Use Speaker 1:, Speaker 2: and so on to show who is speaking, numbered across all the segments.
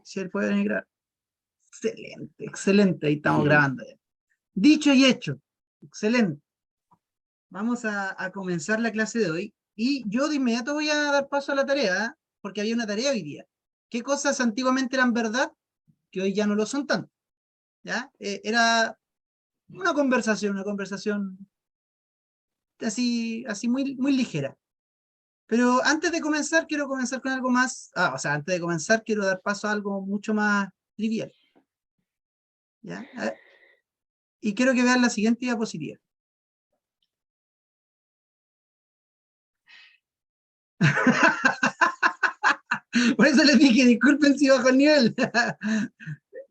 Speaker 1: si él puede venir a grabar. Excelente, excelente, ahí estamos grabando. Dicho y hecho, excelente. Vamos a comenzar la clase de hoy y yo de inmediato voy a dar paso a la tarea, ¿eh? Porque había una tarea hoy día. ¿Qué cosas antiguamente eran verdad que hoy ya no lo son tanto? ¿Ya? Era una conversación así muy, muy ligera. Pero antes de comenzar, quiero comenzar con algo más. Antes de comenzar, quiero dar paso a algo mucho más trivial. ¿Ya? Y quiero que vean la siguiente diapositiva. Por eso les dije, disculpen si bajo el nivel.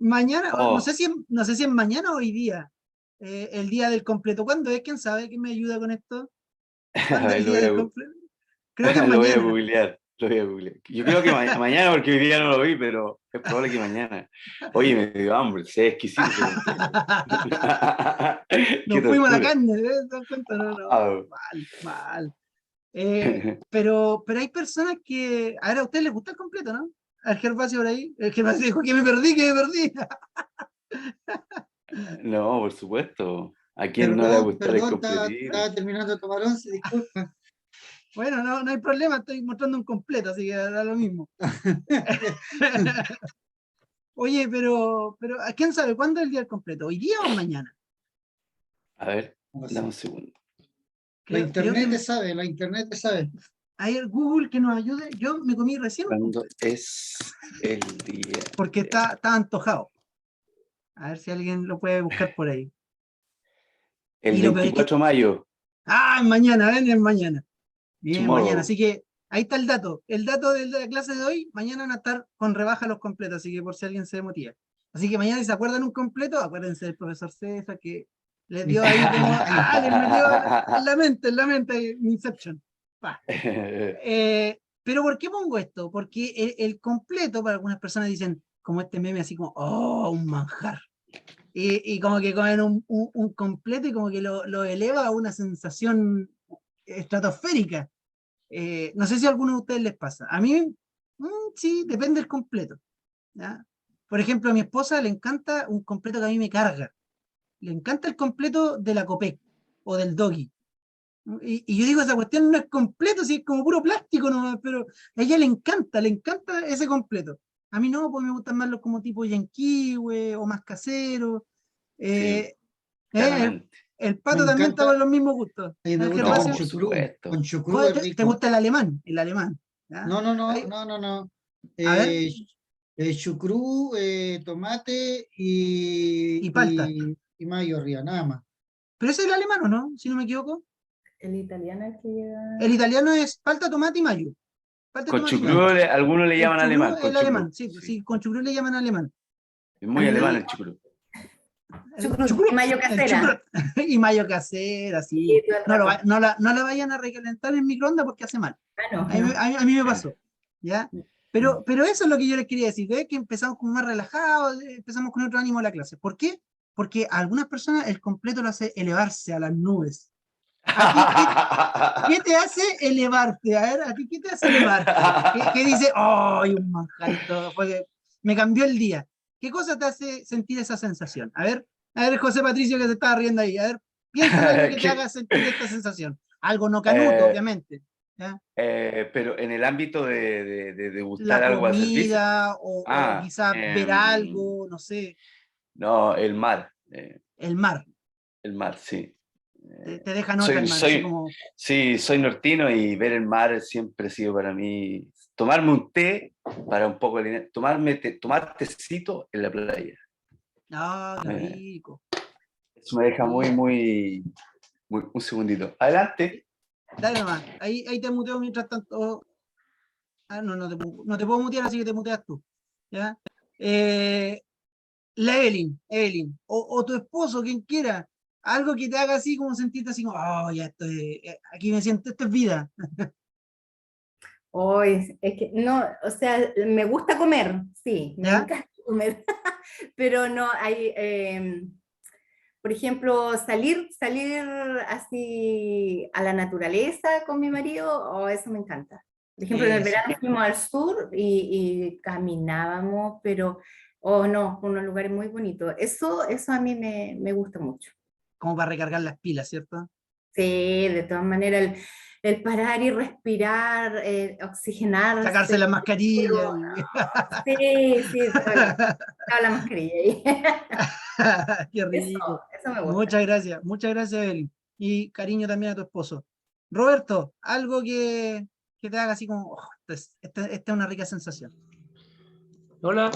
Speaker 1: Mañana, no sé si es mañana o hoy día, el día del completo. ¿Cuándo es? ¿Quién sabe? ¿Quién me ayuda con esto?
Speaker 2: A
Speaker 1: ¿Cuándo es
Speaker 2: ver,
Speaker 1: el día del completo? Creo que es
Speaker 2: lo voy a
Speaker 1: mañana.
Speaker 2: googlear, lo voy a googlear. Yo creo que mañana, porque hoy día no lo vi, pero es probable que mañana. Oye, me dio hambre, se es exquisito ese completo. Qué
Speaker 1: Nos fuimos a la
Speaker 2: tortura.
Speaker 1: carne, ¿eh? ¿Te das cuenta? No, mal. Pero hay personas que, a ver, a ustedes les gusta el completo, ¿no? Al Gervasio por ahí, el Gervasio dijo que me perdí.
Speaker 2: No, por supuesto. ¿A quién no le va a
Speaker 3: Perdón,
Speaker 2: gustar el completito?
Speaker 3: estaba terminando de tomar once, disculpa.
Speaker 1: Bueno, no hay problema, estoy mostrando un completo, así que da lo mismo. Oye, pero ¿a quién sabe cuándo es el día del completo? ¿Hoy día o mañana?
Speaker 2: A ver,
Speaker 3: No sé.
Speaker 2: dame un segundo.
Speaker 3: La
Speaker 1: Creo
Speaker 3: internet
Speaker 1: que
Speaker 3: te sabe, la internet te sabe.
Speaker 1: hay el Google que nos ayude. Yo me comí recién un
Speaker 2: ¿Cuándo
Speaker 1: completo,
Speaker 2: es el día?
Speaker 1: porque está antojado. A ver si alguien lo puede buscar por ahí.
Speaker 2: El
Speaker 1: Y lo peor es que,
Speaker 2: 24 de mayo,
Speaker 1: mañana, ven, es mañana. Bien, mañana.
Speaker 2: tomorrow.
Speaker 1: Así que ahí está el dato. El dato de la clase de hoy, mañana van a estar con rebaja los completos, así que por si alguien se motiva. Así que mañana si se acuerdan un completo, acuérdense del profesor César que les dio ahí como, les metió en la mente, Inception. Pa. Pero ¿por qué pongo esto? Porque el completo, para algunas personas dicen, como este meme, así como, oh, un manjar. Y como que comen un completo y como que lo eleva a una sensación estratosférica. No sé si a alguno de ustedes les pasa. A mí, sí, depende del completo. ¿Ya? Por ejemplo, a mi esposa le encanta un completo que a mí me carga. Le encanta el completo de la Copec o del Doggy. Y yo digo, esa cuestión no es completo, si es como puro plástico nomás, pero a ella le encanta ese completo. A mí no, pues me gustan más los como tipo yanquiwe o más caseros.
Speaker 2: Sí,
Speaker 1: Eh, el,
Speaker 2: claramente.
Speaker 1: el
Speaker 3: Me
Speaker 1: pato también está por
Speaker 3: encanta,
Speaker 1: los mismos gustos.
Speaker 3: a mí
Speaker 1: A
Speaker 3: me
Speaker 1: ver,
Speaker 3: gusta
Speaker 2: No,
Speaker 3: con
Speaker 1: Gervasio,
Speaker 2: por
Speaker 3: chucrú.
Speaker 2: supuesto.
Speaker 3: Con chucrú
Speaker 1: joder,
Speaker 3: es
Speaker 1: ¿te
Speaker 3: rico.
Speaker 1: gusta el alemán? El alemán. ¿Ya? Ahí,
Speaker 3: No.
Speaker 1: a ver,
Speaker 3: Chucrú, tomate
Speaker 1: y palta.
Speaker 3: y mayo arriba, nada más.
Speaker 1: Pero ese es el alemán, ¿o no? Si no me equivoco.
Speaker 4: El italiano es que lleva...
Speaker 1: El italiano es palta, tomate y mayo. Palta,
Speaker 2: Con
Speaker 1: tomate y
Speaker 2: chucrú,
Speaker 1: mayo.
Speaker 2: algunos le
Speaker 1: El
Speaker 2: llaman
Speaker 1: chucrú
Speaker 2: alemán,
Speaker 1: es
Speaker 2: con
Speaker 1: el alemán,
Speaker 2: chucrú.
Speaker 1: sí,
Speaker 2: Sí.
Speaker 1: sí, con chucrú le llaman alemán.
Speaker 2: Es muy alemán el chucrú.
Speaker 4: Chucrut y
Speaker 1: Chucrut,
Speaker 4: mayo
Speaker 1: el
Speaker 4: casera.
Speaker 1: chucrut. Y mayo casera, sí.
Speaker 4: Sí, todo el rato.
Speaker 1: No la vayan a recalentar en microondas porque hace mal.
Speaker 4: Ah, no.
Speaker 1: A mí me pasó, ¿ya? Pero eso es lo que yo les quería decir. ¿Ves? Que empezamos como más relajados, empezamos con otro ánimo la clase. ¿Por qué? Porque a algunas personas el completo lo hace elevarse a las nubes. ¿A ti qué te hace elevarte? A ver, ¿a ti qué te hace elevarte? ¿Qué dice? ¡Ay, un manjar! Esto me cambió el día. ¿Qué cosa te hace sentir esa sensación? A ver, José Patricio que se estaba riendo ahí. A ver, piensa en algo que te haga sentir esta sensación. Algo no canuto,
Speaker 2: Eh,
Speaker 1: obviamente. ¿Ya?
Speaker 2: pero en el ámbito de
Speaker 1: La
Speaker 2: degustar algo a servicio.
Speaker 1: comida o
Speaker 2: Ah,
Speaker 1: quizás ver algo, no sé,
Speaker 2: no, el mar.
Speaker 1: el mar.
Speaker 2: Sí.
Speaker 1: Te deja nota el mar, así como
Speaker 2: Sí, soy nortino y ver el mar siempre ha sido para mí tomarme un té para un poco tomar tecito en la playa.
Speaker 1: qué
Speaker 2: Eh,
Speaker 1: rico.
Speaker 2: Eso me deja
Speaker 1: Mira,
Speaker 2: un segundito. Adelante.
Speaker 1: dale nomás. Ahí te muteo mientras tanto. No te puedo mutear, así que te muteas tú. ¿Ya? La Evelyn, o tu esposo, quien quiera, algo que te haga así como sentirte así como, ya estoy, aquí me siento, esto es vida.
Speaker 4: Hoy es que no, o sea, me gusta comer, sí, me
Speaker 1: ¿Ya?
Speaker 4: encanta comer, pero no hay, por ejemplo, salir así a la naturaleza con mi marido, eso me encanta. Por ejemplo, en el
Speaker 1: Eso.
Speaker 4: verano fuimos al sur y caminábamos, pero, oh no, unos lugares muy bonitos. Eso a mí me gusta mucho.
Speaker 1: Como para recargar las pilas, ¿cierto?
Speaker 4: Sí, de todas maneras, el parar y respirar,
Speaker 1: Sacarse
Speaker 4: oxigenarse.
Speaker 1: la mascarilla. Y-
Speaker 4: Sí, sí, estaba la mascarilla ahí.
Speaker 1: Qué
Speaker 4: Eso,
Speaker 1: rico.
Speaker 4: eso me gusta.
Speaker 1: Muchas gracias, Eli. Y cariño también a tu esposo. Roberto, algo que te haga así como, "Oh, esta es una rica sensación".
Speaker 5: Hola,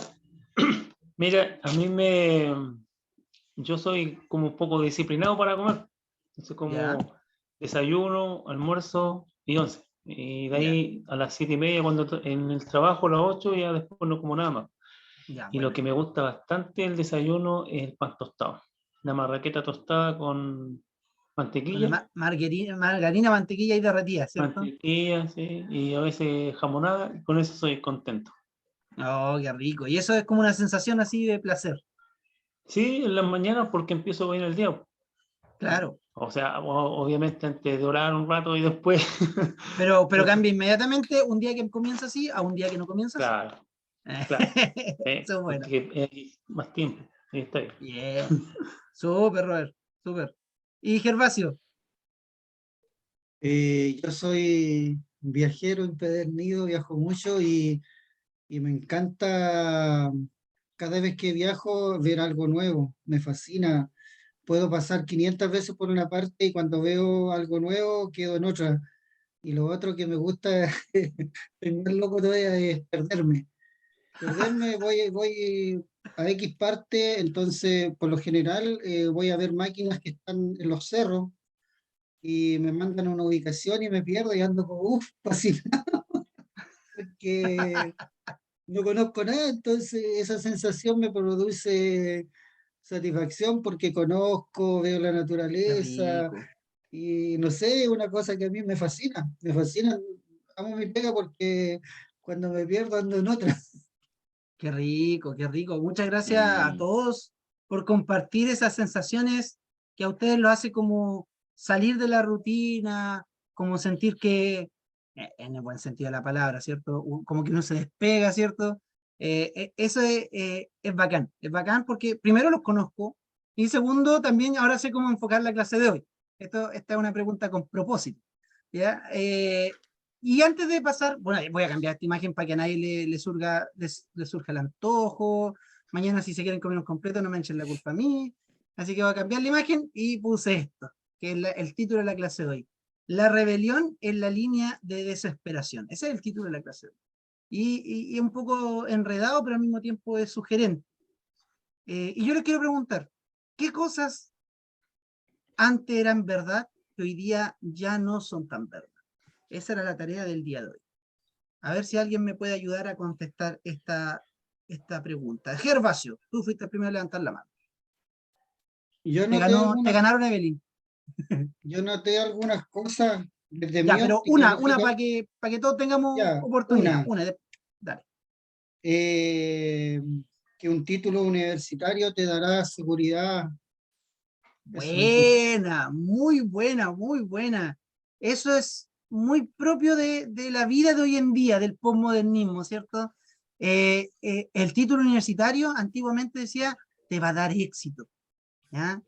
Speaker 5: mira, yo soy como un poco disciplinado para comer. Entonces
Speaker 1: Ya,
Speaker 5: como desayuno, almuerzo y once. Y de
Speaker 1: ya,
Speaker 5: ahí a las 7:30 cuando en el trabajo a las 8 ya después no como nada más.
Speaker 1: ya,
Speaker 5: Y lo
Speaker 1: bueno.
Speaker 5: que me gusta bastante el desayuno es el pan tostado. La marraqueta tostada con
Speaker 1: Con la
Speaker 5: mantequilla,
Speaker 1: margarina, mantequilla y derretida, ¿cierto?
Speaker 5: mantequilla, sí, y a veces jamonada, y con eso soy contento.
Speaker 1: Oh, qué rico. Y eso es como una sensación así de placer.
Speaker 5: Sí, en las mañanas porque empiezo bien el día.
Speaker 1: Claro.
Speaker 5: O sea, obviamente antes de orar un rato y después.
Speaker 1: Pero cambia inmediatamente un día que comienza así a un día que no comienza así.
Speaker 5: Claro, claro.
Speaker 1: Eso es bueno.
Speaker 5: Porque hay más tiempo. Sí, está bien.
Speaker 1: Bien. Súper, Robert. Súper. Y Gervasio.
Speaker 3: Yo soy viajero empedernido, viajo mucho y me encanta cada vez que viajo ver algo nuevo. Me fascina. Puedo pasar 500 veces por una parte y cuando veo algo nuevo quedo en otra. Y lo otro que me gusta, estoy más loco todavía, es perderme. Perderme, voy a X parte, entonces por lo general voy a ver máquinas que están en los cerros y me mandan a una ubicación y me pierdo y ando como, uff, fascinado, porque no conozco nada, entonces esa sensación me produce satisfacción porque conozco, veo la
Speaker 1: Qué
Speaker 3: naturaleza
Speaker 1: rico.
Speaker 3: y no sé, es una cosa que a mí me fascina, amo mi pega porque cuando me pierdo ando en otra.
Speaker 1: Qué rico, qué rico. Muchas gracias a
Speaker 2: Mm,
Speaker 1: todos por compartir esas sensaciones que a ustedes lo hace como salir de la rutina, como sentir que, en el buen sentido de la palabra, ¿cierto? Como que uno se despega, ¿cierto? Eso es bacán porque primero los conozco y segundo también ahora sé cómo enfocar la clase de hoy. Esta es una pregunta con propósito, ¿ya? Y antes de pasar, bueno, voy a cambiar esta imagen para que a nadie le surja el antojo. Mañana si se quieren comer un completo no me echen la culpa a mí. Así que voy a cambiar la imagen y puse esto, que es el título de la clase de hoy. La rebelión en la línea de desesperación. Ese es el título de la clase de hoy. Y un poco enredado, pero al mismo tiempo es sugerente. Y yo les quiero preguntar, ¿qué cosas antes eran verdad que hoy día ya no son tan verdad? Esa era la tarea del día de hoy. A ver si alguien me puede ayudar a contestar esta pregunta. Gervasio, tú fuiste el primero a levantar la mano.
Speaker 3: Yo noté
Speaker 1: Te ganaron, Evelyn.
Speaker 3: yo noté algunas cosas desde
Speaker 1: Ya,
Speaker 3: mi
Speaker 1: pero
Speaker 3: óptica,
Speaker 1: una
Speaker 3: lógica,
Speaker 1: para que todos tengamos
Speaker 3: ya,
Speaker 1: oportunidad.
Speaker 3: una.
Speaker 1: Dale.
Speaker 3: eh, que un título universitario te dará seguridad. Eso.
Speaker 1: Buena, muy buena, muy buena. Eso es muy propio de la vida de hoy en día, del posmodernismo, ¿cierto? El título universitario antiguamente decía, te va a dar éxito, ¿ya?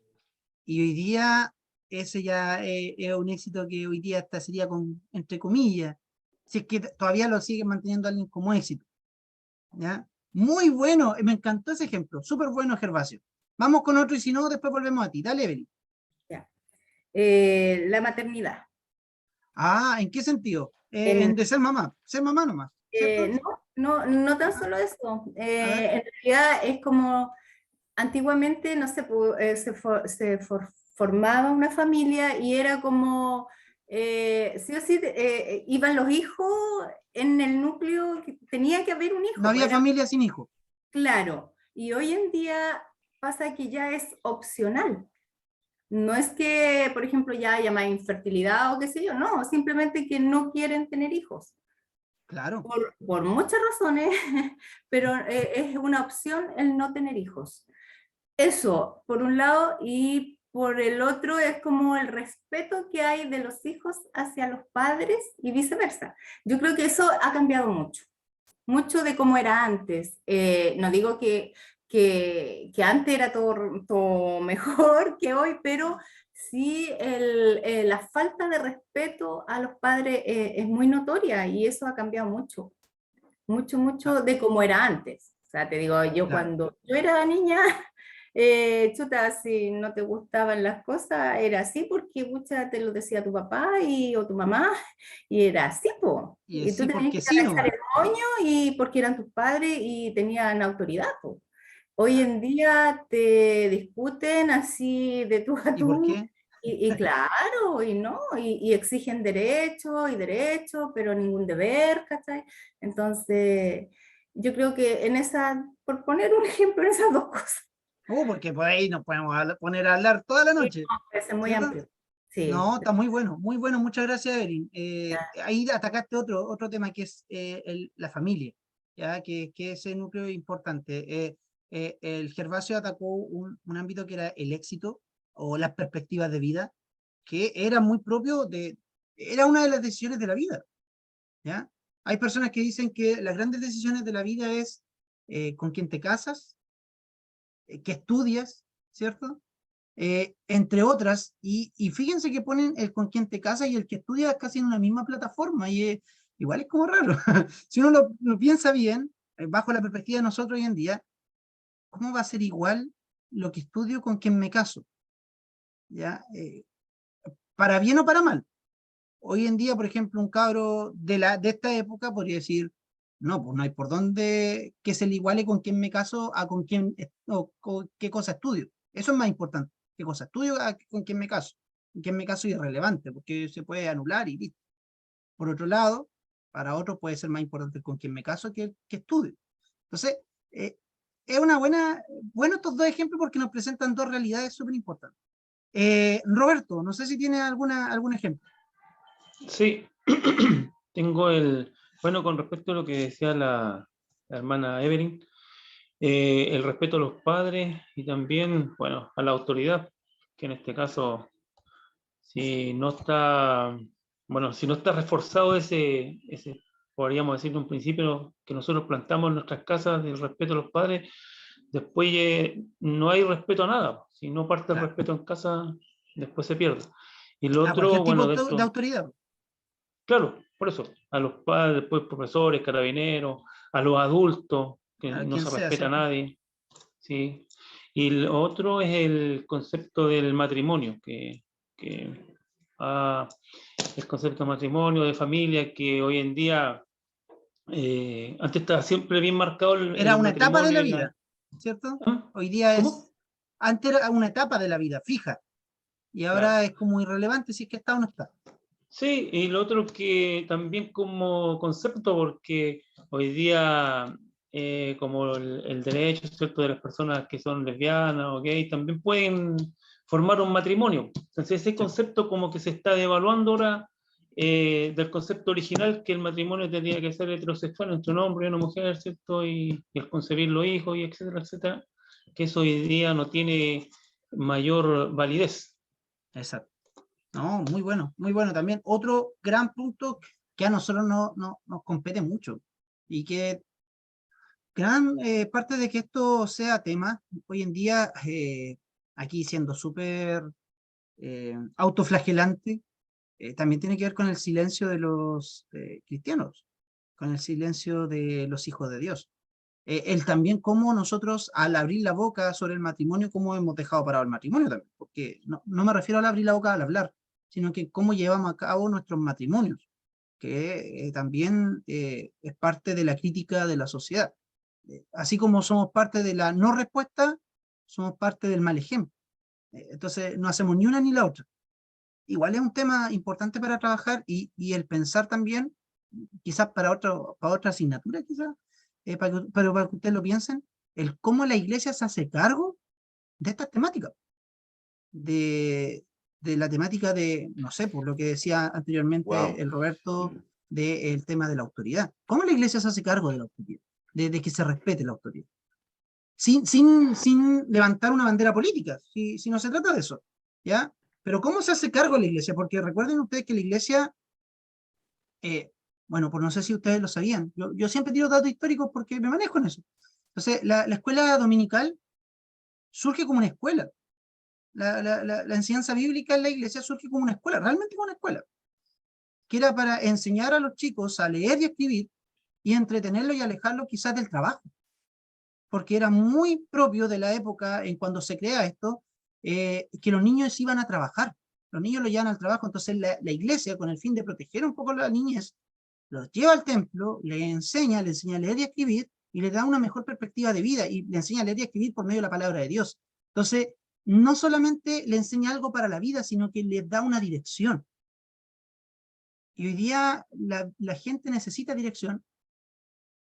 Speaker 1: Y hoy día ese ya es un éxito que hoy día hasta sería con, entre comillas, si es que todavía lo sigue manteniendo alguien como éxito, ¿ya? Muy bueno, me encantó ese ejemplo, súper bueno, Gervasio. Vamos con otro y si no, después volvemos a ti. Dale, Evelyn.
Speaker 4: Ya. La maternidad.
Speaker 1: Ah, ¿en qué sentido?
Speaker 4: En,
Speaker 1: De ser mamá nomás, ¿cierto?
Speaker 4: no tan
Speaker 1: Ya,
Speaker 4: solo eso.
Speaker 1: a ver,
Speaker 4: En realidad es como antiguamente, no sé, formaba una familia y era como, sí o sí, iban los hijos en el núcleo, tenía que haber un
Speaker 1: no
Speaker 4: hijo, pues
Speaker 1: había
Speaker 4: era
Speaker 1: familia sin hijo.
Speaker 4: claro. Y hoy en día pasa que ya es opcional. No es que, por ejemplo, ya haya más infertilidad o qué sé yo, no, simplemente que no quieren tener hijos.
Speaker 1: Claro,
Speaker 4: Por muchas razones, pero es una opción el no tener hijos. Eso, por un lado, y por el otro es como el respeto que hay de los hijos hacia los padres y viceversa. Yo creo que eso ha cambiado mucho, mucho de cómo era antes. No digo que antes era todo mejor que hoy, pero sí la falta de respeto a los padres es muy notoria y eso ha cambiado mucho, mucho, mucho de cómo era antes. O sea, te digo, yo
Speaker 1: Claro.
Speaker 4: cuando yo era niña, chuta, si no te gustaban las cosas, era así porque mucha te lo decía tu papá o tu mamá, y era así, po.
Speaker 1: Y
Speaker 4: Y tú
Speaker 1: sí,
Speaker 4: tenías
Speaker 1: porque
Speaker 4: que
Speaker 1: sí
Speaker 4: agachar
Speaker 1: nomás.
Speaker 4: el moño y porque eran tus padres y tenían autoridad, po. Hoy en día te discuten así de tú a
Speaker 1: ¿Y por
Speaker 4: tú,
Speaker 1: qué?
Speaker 4: y claro, y no, y exigen derecho, pero ningún deber, ¿cachai? Entonces, yo creo que en esa, por poner un ejemplo, en esas dos cosas,
Speaker 1: Porque por ahí nos podemos poner a hablar toda la
Speaker 4: sí,
Speaker 1: noche,
Speaker 4: no, parece muy
Speaker 1: ¿cierto?
Speaker 4: amplio. Sí,
Speaker 1: No, está muy bueno, muchas gracias, Evelyn. Ahí atacaste otro tema que es la familia, ¿ya? Que ese núcleo es importante. El Gervasio atacó un ámbito que era el éxito o las perspectivas de vida, que era muy propio era una de las decisiones de la vida, ¿ya? Hay personas que dicen que las grandes decisiones de la vida es con quién te casas, qué estudias, ¿cierto? Entre otras, y fíjense que ponen el con quien te casas y el que estudia casi en una misma plataforma, y igual es como raro. Si uno lo piensa bien, bajo la perspectiva de nosotros hoy en día, ¿cómo va a ser igual lo que estudio con quien me caso? ¿Ya? Para bien o para mal. Hoy en día, por ejemplo, un cabro de esta época podría decir, no, pues no hay por dónde que se le iguale con quién me caso a con quién, o con qué cosa estudio. Eso es más importante. ¿Qué cosa estudio a con quién me caso? Con quién me caso es irrelevante, porque se puede anular y listo. Por otro lado, para otros puede ser más importante con quién me caso que estudio. Entonces, eh, es bueno estos dos ejemplos porque nos presentan dos realidades súper importantes. Roberto, no sé si tiene algún ejemplo.
Speaker 5: Sí, tengo bueno, con respecto a lo que decía la hermana Evelyn, el respeto a los padres y también, bueno, a la autoridad, que en este caso, si no está, bueno, si no está reforzado podríamos decir en un principio que nosotros plantamos en nuestras casas del respeto a los padres, después no hay respeto a nada. Si no parte el
Speaker 1: Claro.
Speaker 5: respeto en casa, después se pierde. Y lo
Speaker 1: A cualquier
Speaker 5: otro,
Speaker 1: tipo
Speaker 5: bueno,
Speaker 1: de autoridad.
Speaker 5: claro, por eso, a los padres, después profesores, carabineros, a los adultos, que
Speaker 1: A
Speaker 5: no
Speaker 1: quien
Speaker 5: se
Speaker 1: sea,
Speaker 5: respeta a
Speaker 1: ¿cierto?
Speaker 5: nadie, ¿sí? Y lo otro es el concepto del matrimonio, ah, el concepto de matrimonio, de familia, que hoy en día, antes estaba siempre bien marcado
Speaker 1: Era
Speaker 5: el
Speaker 1: una etapa de
Speaker 5: matrimonio
Speaker 1: la
Speaker 5: y la...
Speaker 1: vida, ¿cierto?
Speaker 5: ¿Ah?
Speaker 1: Hoy día
Speaker 5: ¿Cómo?
Speaker 1: antes era una etapa de la vida fija, y ahora
Speaker 5: Claro.
Speaker 1: es como irrelevante si es que está o no está.
Speaker 5: Sí, y lo otro que también como concepto, porque hoy día, como el derecho, ¿cierto?, de las personas que son lesbianas o gays, también pueden formar un matrimonio. Entonces ese
Speaker 1: Sí.
Speaker 5: concepto como que se está devaluando ahora, del concepto original, que el matrimonio tendría que ser heterosexual entre un hombre y una mujer, ¿cierto?, y el concebir los hijos, y etcétera, etcétera, que eso hoy día no tiene mayor validez.
Speaker 1: Exacto. No, muy bueno también. Otro gran punto que a nosotros nos compete mucho y que gran parte de que esto sea tema hoy en día, aquí siendo súper autoflagelante, también tiene que ver con el silencio de los cristianos, con el silencio de los hijos de Dios. El también cómo nosotros al abrir la boca sobre el matrimonio, cómo hemos dejado parado el matrimonio también, porque no me refiero al abrir la boca al hablar, sino que cómo llevamos a cabo nuestros matrimonios, que también es parte de la crítica de la sociedad. Así como somos parte de la no respuesta, somos parte del mal ejemplo. Entonces no hacemos ni una ni la otra. Igual es un tema importante para trabajar y el pensar también, quizás para otra asignatura, quizás, pero para que ustedes lo piensen, el cómo la iglesia se hace cargo de estas temáticas, de, de la temática de, no sé, por lo que decía anteriormente
Speaker 2: Wow.
Speaker 1: el Roberto, del tema de la autoridad. ¿Cómo la iglesia se hace cargo de la autoridad? De que se respete la autoridad. Sin levantar una bandera política, si no se trata de eso, ¿ya? Pero ¿cómo se hace cargo la iglesia? Porque recuerden ustedes que la iglesia, bueno, pues no sé si ustedes lo sabían, yo siempre tiro datos históricos porque me manejo en eso. Entonces, la escuela dominical surge como una escuela. La enseñanza bíblica en la iglesia surge como una escuela, realmente como una escuela, que era para enseñar a los chicos a leer y escribir y entretenerlos y alejarlos quizás del trabajo, porque era muy propio de la época en cuando se crea esto, que los niños iban a trabajar, los niños los llevan al trabajo, entonces la iglesia, con el fin de proteger un poco a la niñez, los lleva al templo, le enseña a leer y a escribir, y le da una mejor perspectiva de vida, y le enseña a leer y a escribir por medio de la palabra de Dios. Entonces, no solamente le enseña algo para la vida, sino que le da una dirección. Y hoy día la gente necesita dirección,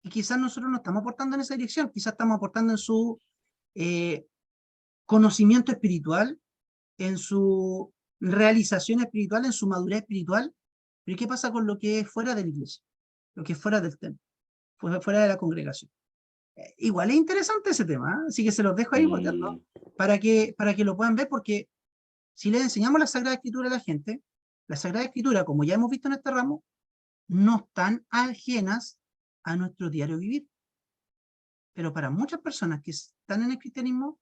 Speaker 1: y quizás nosotros no estamos aportando en esa dirección, quizás estamos aportando en su conocimiento espiritual, en su realización espiritual, en su madurez espiritual. Pero ¿qué pasa con lo que es fuera de la iglesia? Lo que es fuera del templo, fuera de la congregación. Igual es interesante ese tema, ¿eh? Así que se los dejo ahí boteando para que lo puedan ver, porque si le enseñamos la Sagrada Escritura a la gente, la Sagrada Escritura, como ya hemos visto en este ramo, no están ajenas a nuestro diario vivir. Pero para muchas personas que están en el cristianismo,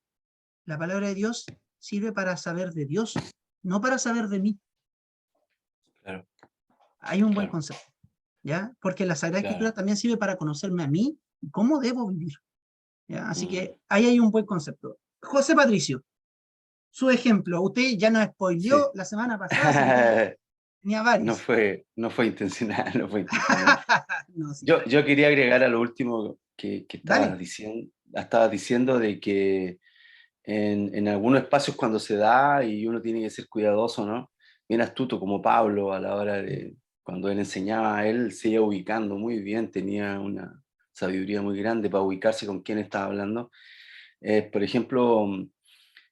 Speaker 1: la palabra de Dios sirve para saber de Dios, no para saber de mí.
Speaker 2: Claro,
Speaker 1: Hay un buen
Speaker 2: claro,
Speaker 1: concepto, ¿ya? Porque la Sagrada Escritura
Speaker 2: claro.
Speaker 1: también sirve para conocerme a mí y cómo debo vivir, ¿ya? Así
Speaker 2: Mm.
Speaker 1: que ahí hay un buen concepto. José Patricio, su ejemplo, usted ya nos spoileó
Speaker 2: Sí.
Speaker 1: la semana pasada, así que tenía
Speaker 2: No
Speaker 1: varios.
Speaker 2: fue intencional, no fue intencional.
Speaker 1: No, sí.
Speaker 2: Yo quería agregar a lo último que
Speaker 1: Dale.
Speaker 2: estabas diciendo de que en algunos espacios cuando se da y uno tiene que ser cuidadoso, ¿no? Bien astuto como Pablo a la hora de, cuando él enseñaba, él se iba ubicando muy bien, tenía una sabiduría muy grande para ubicarse con quién estaba hablando. Por ejemplo,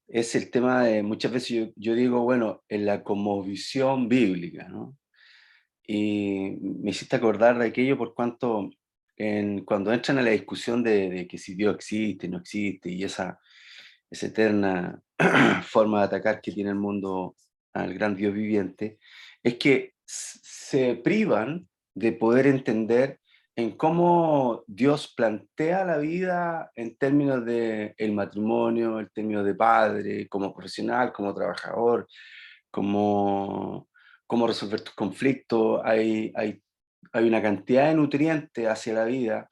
Speaker 2: es el tema de, muchas veces yo digo, bueno, en la cosmovisión bíblica, ¿no? Y me hiciste acordar de aquello por cuanto cuando entran a la discusión de que si Dios existe, no existe, y esa eterna forma de atacar que tiene el mundo al gran Dios viviente, es que se privan de poder entender en cómo Dios plantea la vida en términos de el matrimonio, en términos de padre, como profesional, como trabajador, como cómo resolver tus conflictos. Hay una cantidad de nutrientes hacia la vida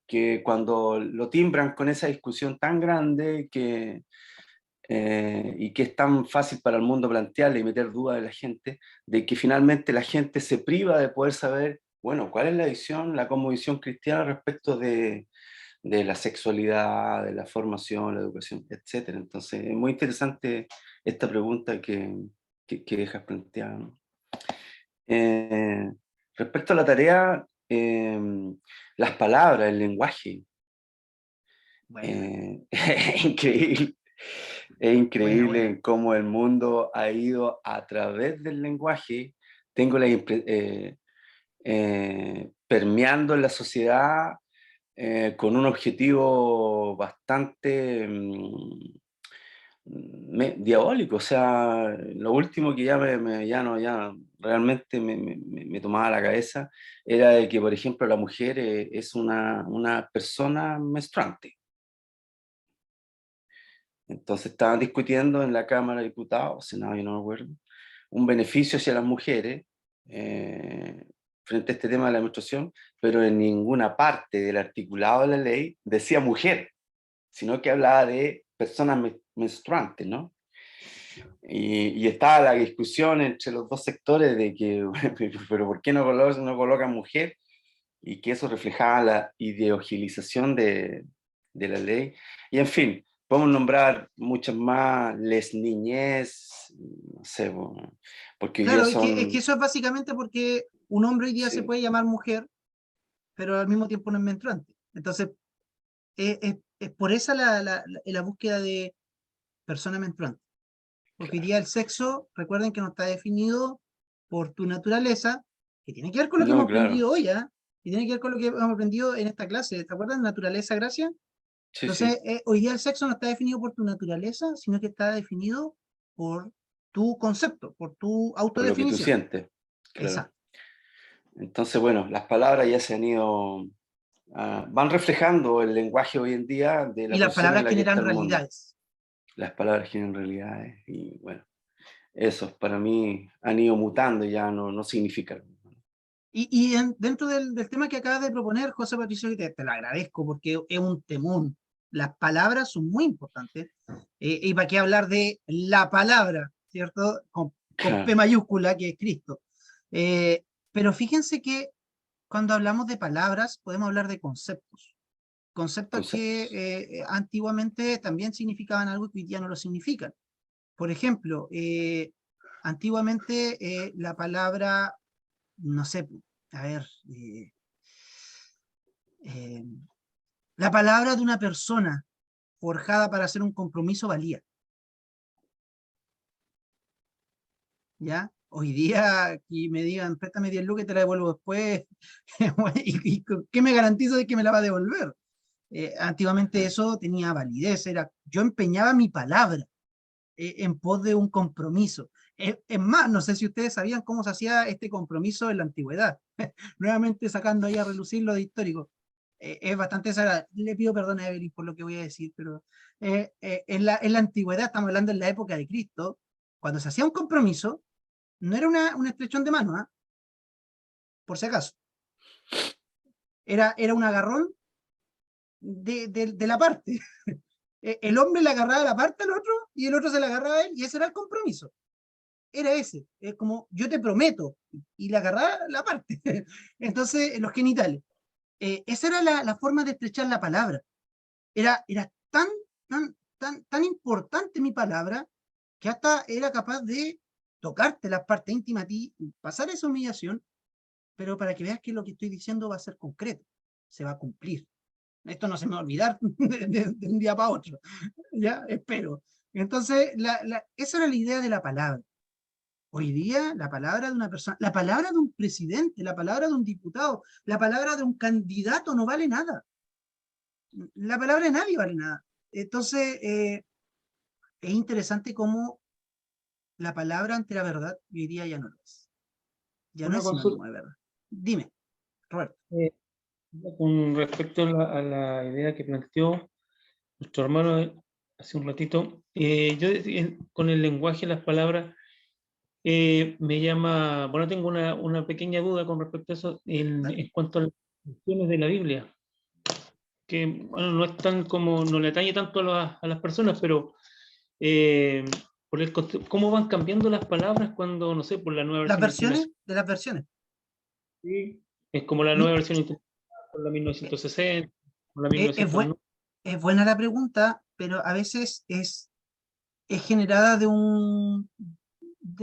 Speaker 2: que cuando lo timbran con esa discusión tan grande y que es tan fácil para el mundo plantearle y meter dudas de la gente, de que finalmente la gente se priva de poder saber, bueno, cuál es la visión, la cosmovisión cristiana respecto de la sexualidad, de la formación, la educación, etc. Entonces, es muy interesante esta pregunta que dejas planteada, ¿no? Eh, Respecto a la tarea, las palabras, el lenguaje,
Speaker 1: Bueno,
Speaker 2: es increíble. Es
Speaker 1: bueno,
Speaker 2: increíble
Speaker 1: bueno.
Speaker 2: en cómo el mundo ha ido a través del lenguaje. Tengo permeando en la sociedad con un objetivo bastante diabólico. O sea, lo último que ya no, ya realmente me tomaba la cabeza era de que, por ejemplo, la mujer es una persona menstruante. Entonces estaban discutiendo en la Cámara de Diputados, Senado, yo no me acuerdo, un beneficio hacia las mujeres frente a este tema de la menstruación, pero en ninguna parte del articulado de la ley decía mujer, sino que hablaba de personas menstruantes, ¿no? Y estaba la discusión entre los dos sectores de que, pero ¿por qué no colocan mujer? Y que eso reflejaba la ideologización de la ley. Y en fin, podemos nombrar muchas más, les niñez, no sé, porque hoy día
Speaker 1: Claro, es que
Speaker 2: son,
Speaker 1: eso es básicamente porque un hombre hoy día se
Speaker 2: sí,
Speaker 1: puede llamar mujer, pero al mismo tiempo no es menstruante. Entonces, es por esa la búsqueda de persona menstruante. Porque hoy
Speaker 2: claro.
Speaker 1: día el sexo, recuerden que no está definido por tu naturaleza, que tiene que ver con lo que
Speaker 2: No,
Speaker 1: hemos
Speaker 2: claro,
Speaker 1: aprendido hoy, ¿ah? Y tiene que ver con lo que hemos aprendido en esta clase. ¿Te acuerdas? Naturaleza, gracia.
Speaker 2: sí,
Speaker 1: Entonces,
Speaker 2: sí,
Speaker 1: hoy día el sexo no está definido por tu naturaleza, sino que está definido por tu concepto, por tu
Speaker 2: por lo que tú
Speaker 1: autodefinición.
Speaker 2: sientes. Claro.
Speaker 1: Exacto.
Speaker 2: Entonces, bueno, las palabras ya se han ido, van reflejando el lenguaje hoy en día de la
Speaker 1: Y las
Speaker 2: posición en
Speaker 1: palabras
Speaker 2: la que
Speaker 1: generan
Speaker 2: está el mundo.
Speaker 1: realidades.
Speaker 2: Las palabras generan realidades y bueno, esos para mí han ido mutando y ya no significan.
Speaker 1: Y dentro del tema que acabas de proponer, José Patricio, y te lo agradezco porque es un temón. Las palabras son muy importantes. Y para qué hablar de la palabra, ¿cierto? Con P
Speaker 2: Claro,
Speaker 1: mayúscula, que es Cristo. Pero fíjense que cuando hablamos de palabras, podemos hablar de conceptos. Conceptos que
Speaker 2: conceptos.
Speaker 1: antiguamente también significaban algo que hoy día no lo significan. Por ejemplo, antiguamente la palabra, no sé, a ver, eh, la palabra de una persona forjada para hacer un compromiso valía, ¿ya? Hoy día, aquí me digan, préstame 10 lucas y te la devuelvo después, ¿y qué me garantizo de que me la va a devolver? Antiguamente eso tenía validez, era, yo empeñaba mi palabra en pos de un compromiso. Es más, no sé si ustedes sabían cómo se hacía este compromiso en la antigüedad. Nuevamente sacando ahí a relucir lo de histórico. Es bastante desagradable. Le pido perdón a Evelyn por lo que voy a decir, pero en la antigüedad, estamos hablando en la época de Cristo, cuando se hacía un compromiso, no era una estrechón de mano, ¿ah? Por si acaso. Era un agarrón de la parte. El hombre le agarraba la parte al otro y el otro se la agarraba a él, y ese era el compromiso. Era ese, es como yo te prometo, y le agarraba la parte. Entonces, los genitales. Esa era la forma de estrechar la palabra. Era tan importante mi palabra que hasta era capaz de tocarte la parte íntima a ti, pasar esa humillación, pero para que veas que lo que estoy diciendo va a ser concreto, se va a cumplir. Esto no se me va a olvidar de un día para otro, ya, espero. Entonces, esa era la idea de la palabra. Hoy día, la palabra de una persona, la palabra de un presidente, la palabra de un diputado, la palabra de un candidato no vale nada. La palabra de nadie vale nada. Entonces, es interesante cómo la palabra ante la verdad hoy día ya no lo es. Ya no
Speaker 5: Una
Speaker 1: es
Speaker 5: consulta.
Speaker 1: sinónimo de verdad. Dime, Roberto.
Speaker 5: eh, con respecto a la idea que planteó nuestro hermano hace un ratito, con el lenguaje, las palabras, me llama, bueno, tengo una pequeña duda con respecto a eso
Speaker 1: Dale.
Speaker 5: en cuanto a las cuestiones de la Biblia, que bueno, no es tan como, no le atañe tanto a las personas, pero eh, cómo van cambiando las palabras cuando, no sé, por la nueva
Speaker 1: Las
Speaker 5: versión
Speaker 1: versiones
Speaker 5: internacional,
Speaker 1: de las versiones.
Speaker 5: es como la nueva
Speaker 1: Mi-
Speaker 5: versión internacional, por la
Speaker 1: eh,
Speaker 5: 1960, por la
Speaker 1: es, buen-
Speaker 5: 1909.
Speaker 1: es buena la pregunta, pero a veces es generada de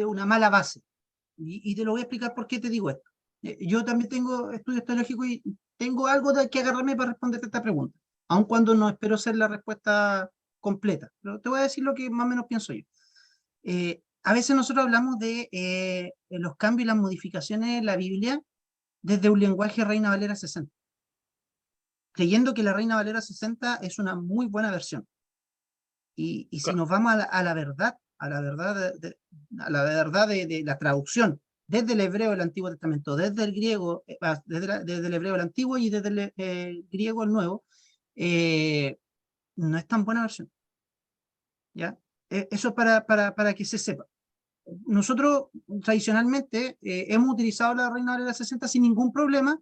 Speaker 1: una mala base. Y te lo voy a explicar por qué te digo esto. Yo también tengo estudios teológicos y tengo algo de que agarrarme para responderte esta pregunta, aun cuando no espero ser la respuesta completa. Pero te voy a decir lo que más o menos pienso yo. A veces nosotros hablamos de los cambios y las modificaciones en la Biblia desde un lenguaje Reina Valera 60, creyendo que la Reina Valera 60 es una muy buena versión. Y si
Speaker 5: Claro,
Speaker 1: nos vamos a la verdad, a la verdad de la traducción, desde el hebreo del Antiguo Testamento, desde el griego, desde el hebreo el Antiguo y desde el griego el Nuevo, eh, no es tan buena versión, ¿ya? Eso para que se sepa. Nosotros tradicionalmente hemos utilizado la Reina Valera 60 sin ningún problema,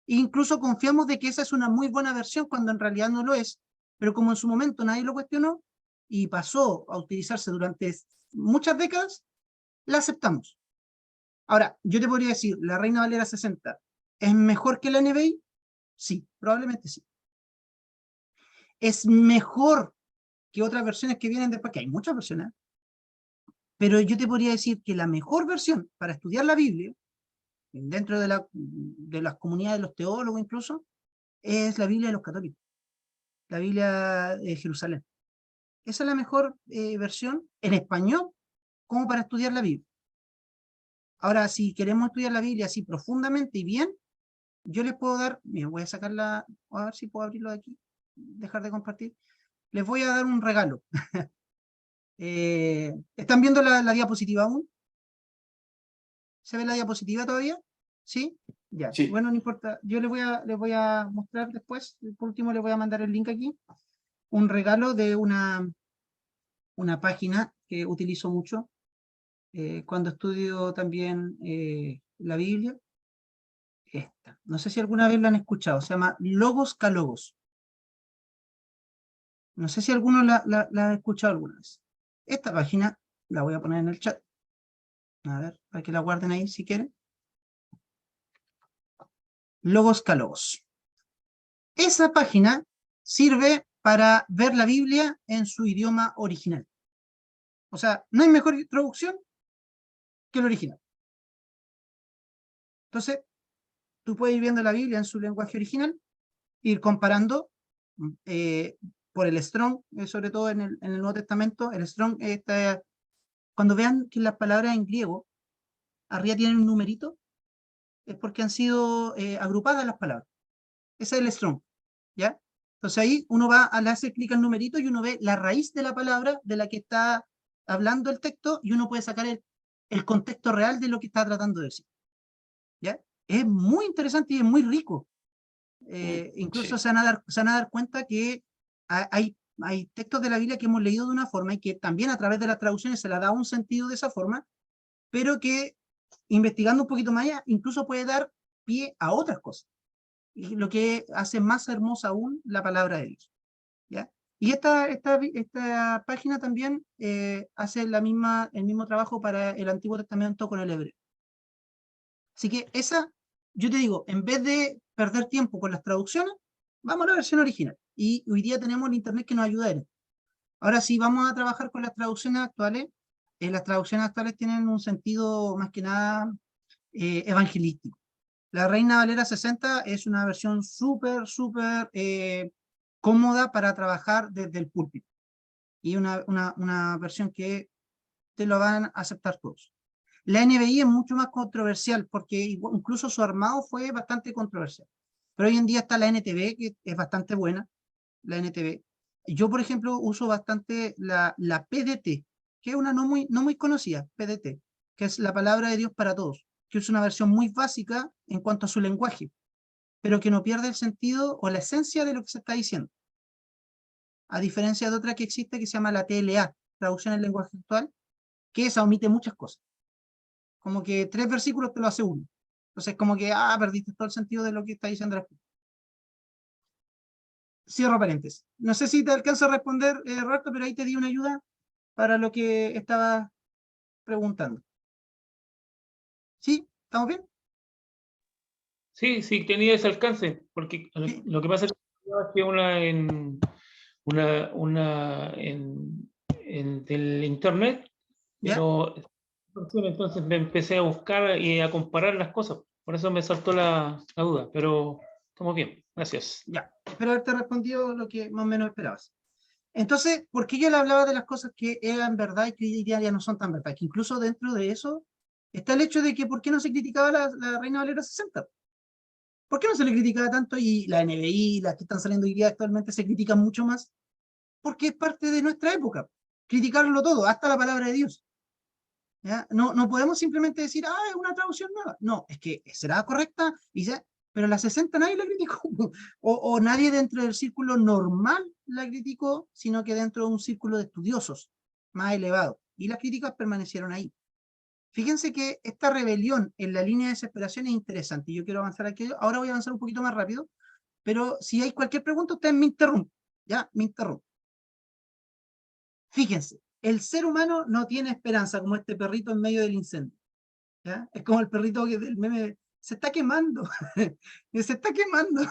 Speaker 1: e incluso confiamos de que esa es una muy buena versión cuando en realidad no lo es, pero como en su momento nadie lo cuestionó y pasó a utilizarse durante muchas décadas, la aceptamos. Ahora, yo te podría decir, la Reina Valera 60 es mejor que la NBI, sí, probablemente sí. Es mejor que otras versiones que vienen después, que hay muchas versiones, pero yo te podría decir que la mejor versión para estudiar la Biblia dentro de las comunidades de los teólogos incluso, es la Biblia de los católicos, la Biblia de Jerusalén. Esa es la mejor versión en español como para estudiar la Biblia. Ahora, si queremos estudiar la Biblia así profundamente y bien, yo les puedo dar, mira, voy a sacarla, a ver si puedo abrirlo de aquí, dejar de compartir. Les voy a dar un regalo. ¿Están viendo la diapositiva aún? ¿Se ve la diapositiva todavía? ¿Sí? Ya.
Speaker 2: Sí.
Speaker 1: Bueno, no importa. Yo les voy a mostrar después. Por último, les voy a mandar el link aquí. Un regalo de una página que utilizo mucho cuando estudio también la Biblia. Esta. No sé si alguna vez la han escuchado. Se llama Logos Calogos. No sé si alguno la ha escuchado alguna vez. Esta página la voy a poner en el chat. A ver, para que la guarden ahí si quieren. Logos Calogos. Esa página sirve para ver la Biblia en su idioma original. O sea, no hay mejor traducción que el original. Entonces, tú puedes ir viendo la Biblia en su lenguaje original, ir comparando por el Strong, sobre todo en el Nuevo Testamento. El Strong, cuando vean que las palabras en griego arriba tienen un numerito, es porque han sido agrupadas las palabras. Ese es el Strong, ¿ya? Entonces ahí uno va, le hace clic al numerito y uno ve la raíz de la palabra de la que está hablando el texto y uno puede sacar el contexto real de lo que está tratando de decir, ¿ya? Es muy interesante y es muy rico. Incluso
Speaker 2: Sí.
Speaker 1: se van a dar cuenta que hay textos de la Biblia que hemos leído de una forma y que también a través de las traducciones se le da un sentido de esa forma, pero que investigando un poquito más allá, incluso puede dar pie a otras cosas. Y lo que hace más hermosa aún la palabra de Dios, ¿ya? Y esta página también hace el mismo trabajo para el Antiguo Testamento con el hebreo. Así que yo te digo, en vez de perder tiempo con las traducciones, vamos a la versión original. Y hoy día tenemos el internet que nos ayuda en esto. Ahora sí, vamos a trabajar con las traducciones actuales. Las traducciones actuales tienen un sentido más que nada evangelístico. La Reina Valera 60 es una versión súper cómoda para trabajar desde el púlpito. Y una versión que te lo van a aceptar todos. La NBI es mucho más controversial porque incluso su armado fue bastante controversial. Pero hoy en día está la NTV, que es bastante buena, la NTV. Yo, por ejemplo, uso bastante la PDT, que es una no muy conocida, PDT, que es la palabra de Dios para todos, que es una versión muy básica en cuanto a su lenguaje, pero que no pierde el sentido o la esencia de lo que se está diciendo. A diferencia de otra que existe que se llama la TLA, traducción en lenguaje actual, que esa omite muchas cosas. Como que 3 versículos te lo hace uno. Entonces, como que, perdiste todo el sentido de lo que está diciendo la escritura. Cierro paréntesis. No sé si te alcanzo a responder, Roberto, pero ahí te di una ayuda para lo que estaba preguntando. ¿Sí? ¿Estamos bien?
Speaker 5: Sí, sí, tenía ese alcance, porque
Speaker 1: Sí.
Speaker 5: lo que pasa es que del internet,
Speaker 1: ¿Ya?
Speaker 5: pero entonces me empecé a buscar y a comparar las cosas. Por eso me saltó la duda, pero estamos bien, gracias.
Speaker 1: Ya. Espero haberte respondido lo que más o menos esperabas. Entonces, ¿por qué yo le hablaba de las cosas que eran verdad y que hoy día ya no son tan verdad? Que incluso dentro de eso está el hecho de que ¿por qué no se criticaba la Reina Valera 60? ¿Por qué no se le criticaba tanto? Y la NBI, las que están saliendo hoy día actualmente se critican mucho más, porque es parte de nuestra época. Criticarlo todo, hasta la palabra de Dios. ¿Ya? No podemos simplemente decir, es una traducción nueva. No, es que será correcta, pero la 60 nadie la criticó. O nadie dentro del círculo normal la criticó, sino que dentro de un círculo de estudiosos más elevado. Y las críticas permanecieron ahí. Fíjense que esta rebelión en la línea de desesperación es interesante. Yo quiero avanzar aquí. Ahora voy a avanzar un poquito más rápido, pero si hay cualquier pregunta, ustedes me interrumpen. ¿Ya? Me interrumpen. Fíjense, el ser humano no tiene esperanza como este perrito en medio del incendio. ¿Ya? Es como el perrito que del meme se está quemando. Se está quemando.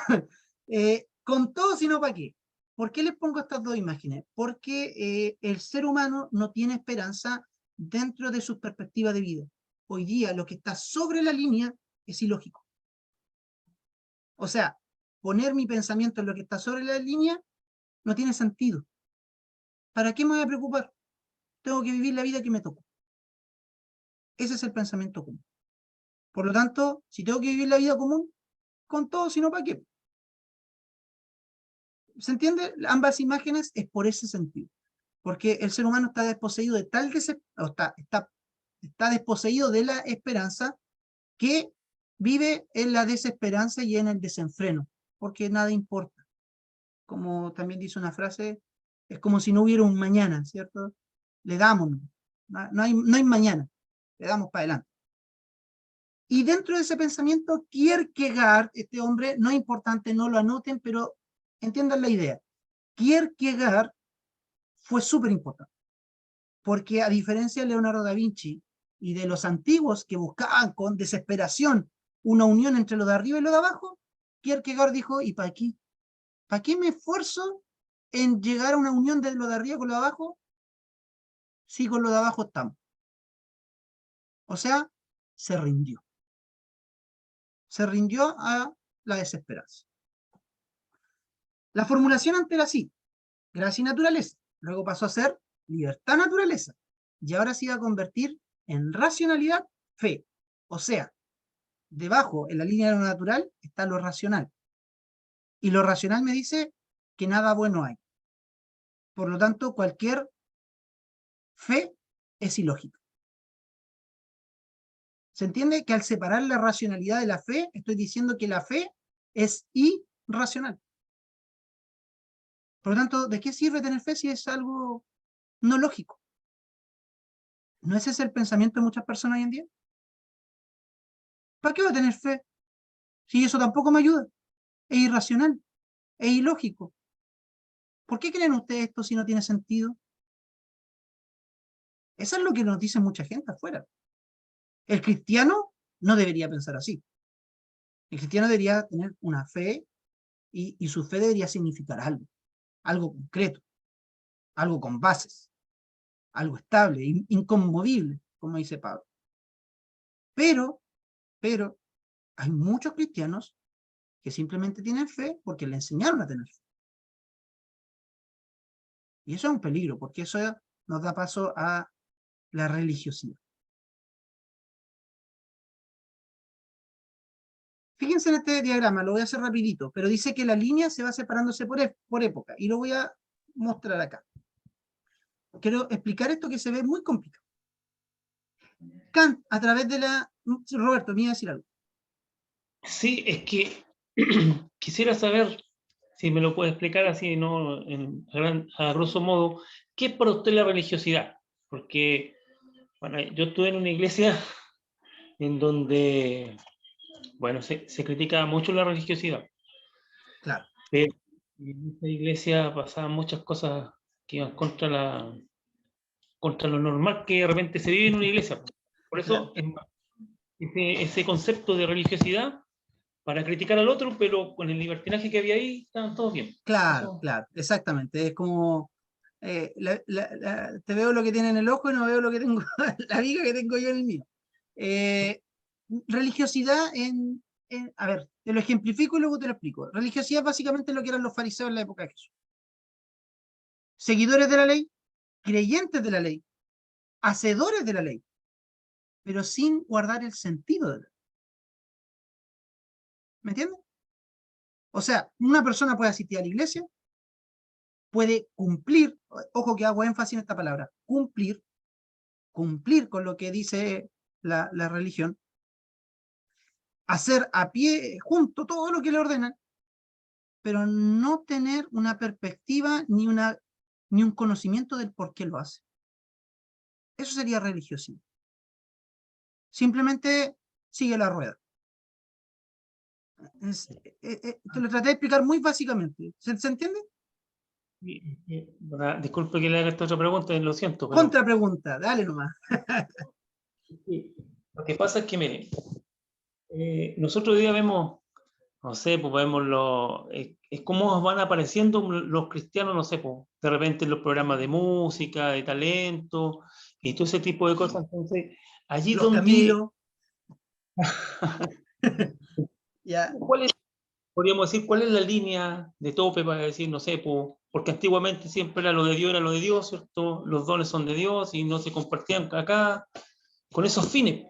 Speaker 1: Con todo, sino para qué. ¿Por qué les pongo estas dos imágenes? Porque el ser humano no tiene esperanza dentro de sus perspectivas de vida. Hoy día lo que está sobre la línea es ilógico. O sea, poner mi pensamiento en lo que está sobre la línea no tiene sentido. ¿Para qué me voy a preocupar? Tengo que vivir la vida que me tocó. Ese es el pensamiento común. Por lo tanto, si tengo que vivir la vida común, con todo, sino para qué. ¿Se entiende? Ambas imágenes es por ese sentido. porque el ser humano está desposeído de está desposeído de la esperanza, que vive en la desesperanza y en el desenfreno, porque nada importa. Como también dice una frase, es como si no hubiera un mañana, ¿cierto? Le damos, no hay mañana, le damos para adelante. Y dentro de ese pensamiento, Kierkegaard, este hombre, no es importante, no lo anoten, pero entiendan la idea. Kierkegaard fue súper importante, porque a diferencia de Leonardo da Vinci y de los antiguos que buscaban con desesperación una unión entre lo de arriba y lo de abajo, Kierkegaard dijo, ¿y para qué? ¿Para qué me esfuerzo en llegar a una unión de lo de arriba con lo de abajo si con lo de abajo estamos? O sea, se rindió. Se rindió a la desesperanza. La formulación antes era así: gracia y naturaleza. Luego pasó a ser libertad, naturaleza. Y ahora se iba a convertir en racionalidad, fe. O sea, debajo, en la línea de lo natural, está lo racional. Y lo racional me dice que nada bueno hay. Por lo tanto, cualquier fe es ilógica. ¿Se entiende? Que al separar la racionalidad de la fe, estoy diciendo que la fe es irracional. Por lo tanto, ¿de qué sirve tener fe si es algo no lógico? ¿No ese es el pensamiento de muchas personas hoy en día? ¿Para qué voy a tener fe si eso tampoco me ayuda? Es irracional, es ilógico. ¿Por qué creen ustedes esto si no tiene sentido? Eso es lo que nos dice mucha gente afuera. El cristiano no debería pensar así. El cristiano debería tener una fe y su fe debería significar algo concreto, algo con bases, algo estable, inconmovible, como dice Pablo. Pero hay muchos cristianos que simplemente tienen fe porque le enseñaron a tener fe. Y eso es un peligro, porque eso nos da paso a la religiosidad. Fíjense en este diagrama, lo voy a hacer rapidito, pero dice que la línea se va separándose por época, y lo voy a mostrar acá. Quiero explicar esto que se ve muy complicado. Kant, a través de la... Roberto, me iba a decir algo.
Speaker 5: Sí, es que quisiera saber si me lo puede explicar así, ¿no? A grosso modo, ¿qué es para usted la religiosidad? Porque, bueno, yo estuve en una iglesia en donde, bueno, se critica mucho la religiosidad.
Speaker 1: Claro.
Speaker 5: Pero en esa iglesia pasaban muchas cosas que iban contra lo normal que de repente se vive en una iglesia. Por eso, ese concepto de religiosidad, para criticar al otro, pero con el libertinaje que había ahí, estaban todos bien.
Speaker 1: Claro,
Speaker 5: Eso.
Speaker 1: claro, exactamente. Es como, te veo lo que tiene en el ojo y no veo lo que tengo, la viga que tengo yo en el mío. Religiosidad a ver, te lo ejemplifico y luego te lo explico. Religiosidad básicamente es lo que eran los fariseos en la época de Jesús. Seguidores de la ley, creyentes de la ley, hacedores de la ley, pero sin guardar el sentido de la ley. ¿Me entiendes? O sea, una persona puede asistir a la iglesia, puede cumplir, ojo que hago énfasis en esta palabra, cumplir con lo que dice la religión, hacer a pie junto todo lo que le ordenan, pero no tener una perspectiva ni un conocimiento del por qué lo hace. Eso sería religiosidad. Simplemente sigue la rueda. Te lo traté de explicar muy básicamente. ¿Se entiende?
Speaker 5: Disculpe que le haga esta otra pregunta, lo siento. Pero
Speaker 1: Contrapregunta, dale nomás.
Speaker 5: lo que pasa es que, mire, nosotros hoy día vemos, no sé, pues vemos es cómo van apareciendo los cristianos, no sé, pues, de repente en los programas de música, de talento, y todo ese tipo de cosas. Entonces, allí
Speaker 1: Los
Speaker 5: donde...
Speaker 1: Camilo. Ya.
Speaker 5: Podríamos decir, ¿cuál es la línea de tope para decir, no sé, porque antiguamente siempre era lo de Dios, ¿cierto? Los dones son de Dios y no se compartían acá con esos fines.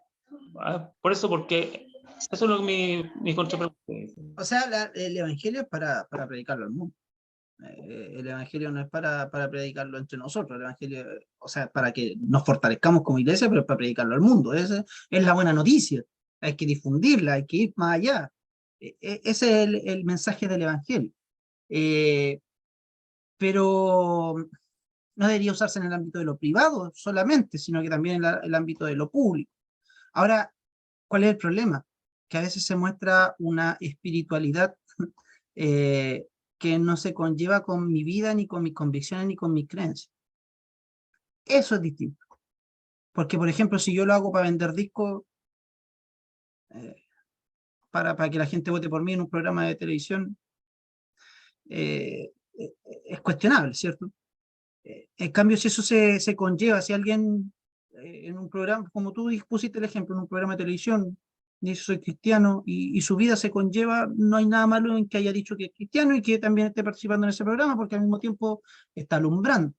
Speaker 5: Por eso, porque eso es lo que mi contrapregunta.
Speaker 1: O sea, el evangelio es para predicarlo al mundo. El evangelio no es para predicarlo entre nosotros, el evangelio, o sea, para que nos fortalezcamos como iglesia, pero es para predicarlo al mundo. Esa es la buena noticia. Hay que difundirla, hay que ir más allá. Ese es el mensaje del evangelio. Pero no debería usarse en el ámbito de lo privado solamente, sino que también en el ámbito de lo público. Ahora, ¿cuál es el problema? Que a veces se muestra una espiritualidad que no se conlleva con mi vida, ni con mis convicciones, ni con mis creencias. Eso es distinto. Porque, por ejemplo, si yo lo hago para vender discos, para que la gente vote por mí en un programa de televisión, es cuestionable, ¿cierto? En cambio, si eso se conlleva, si alguien en un programa, como tú pusiste el ejemplo, en un programa de televisión, dice soy cristiano y su vida se conlleva, no hay nada malo en que haya dicho que es cristiano y que también esté participando en ese programa, porque al mismo tiempo está alumbrando.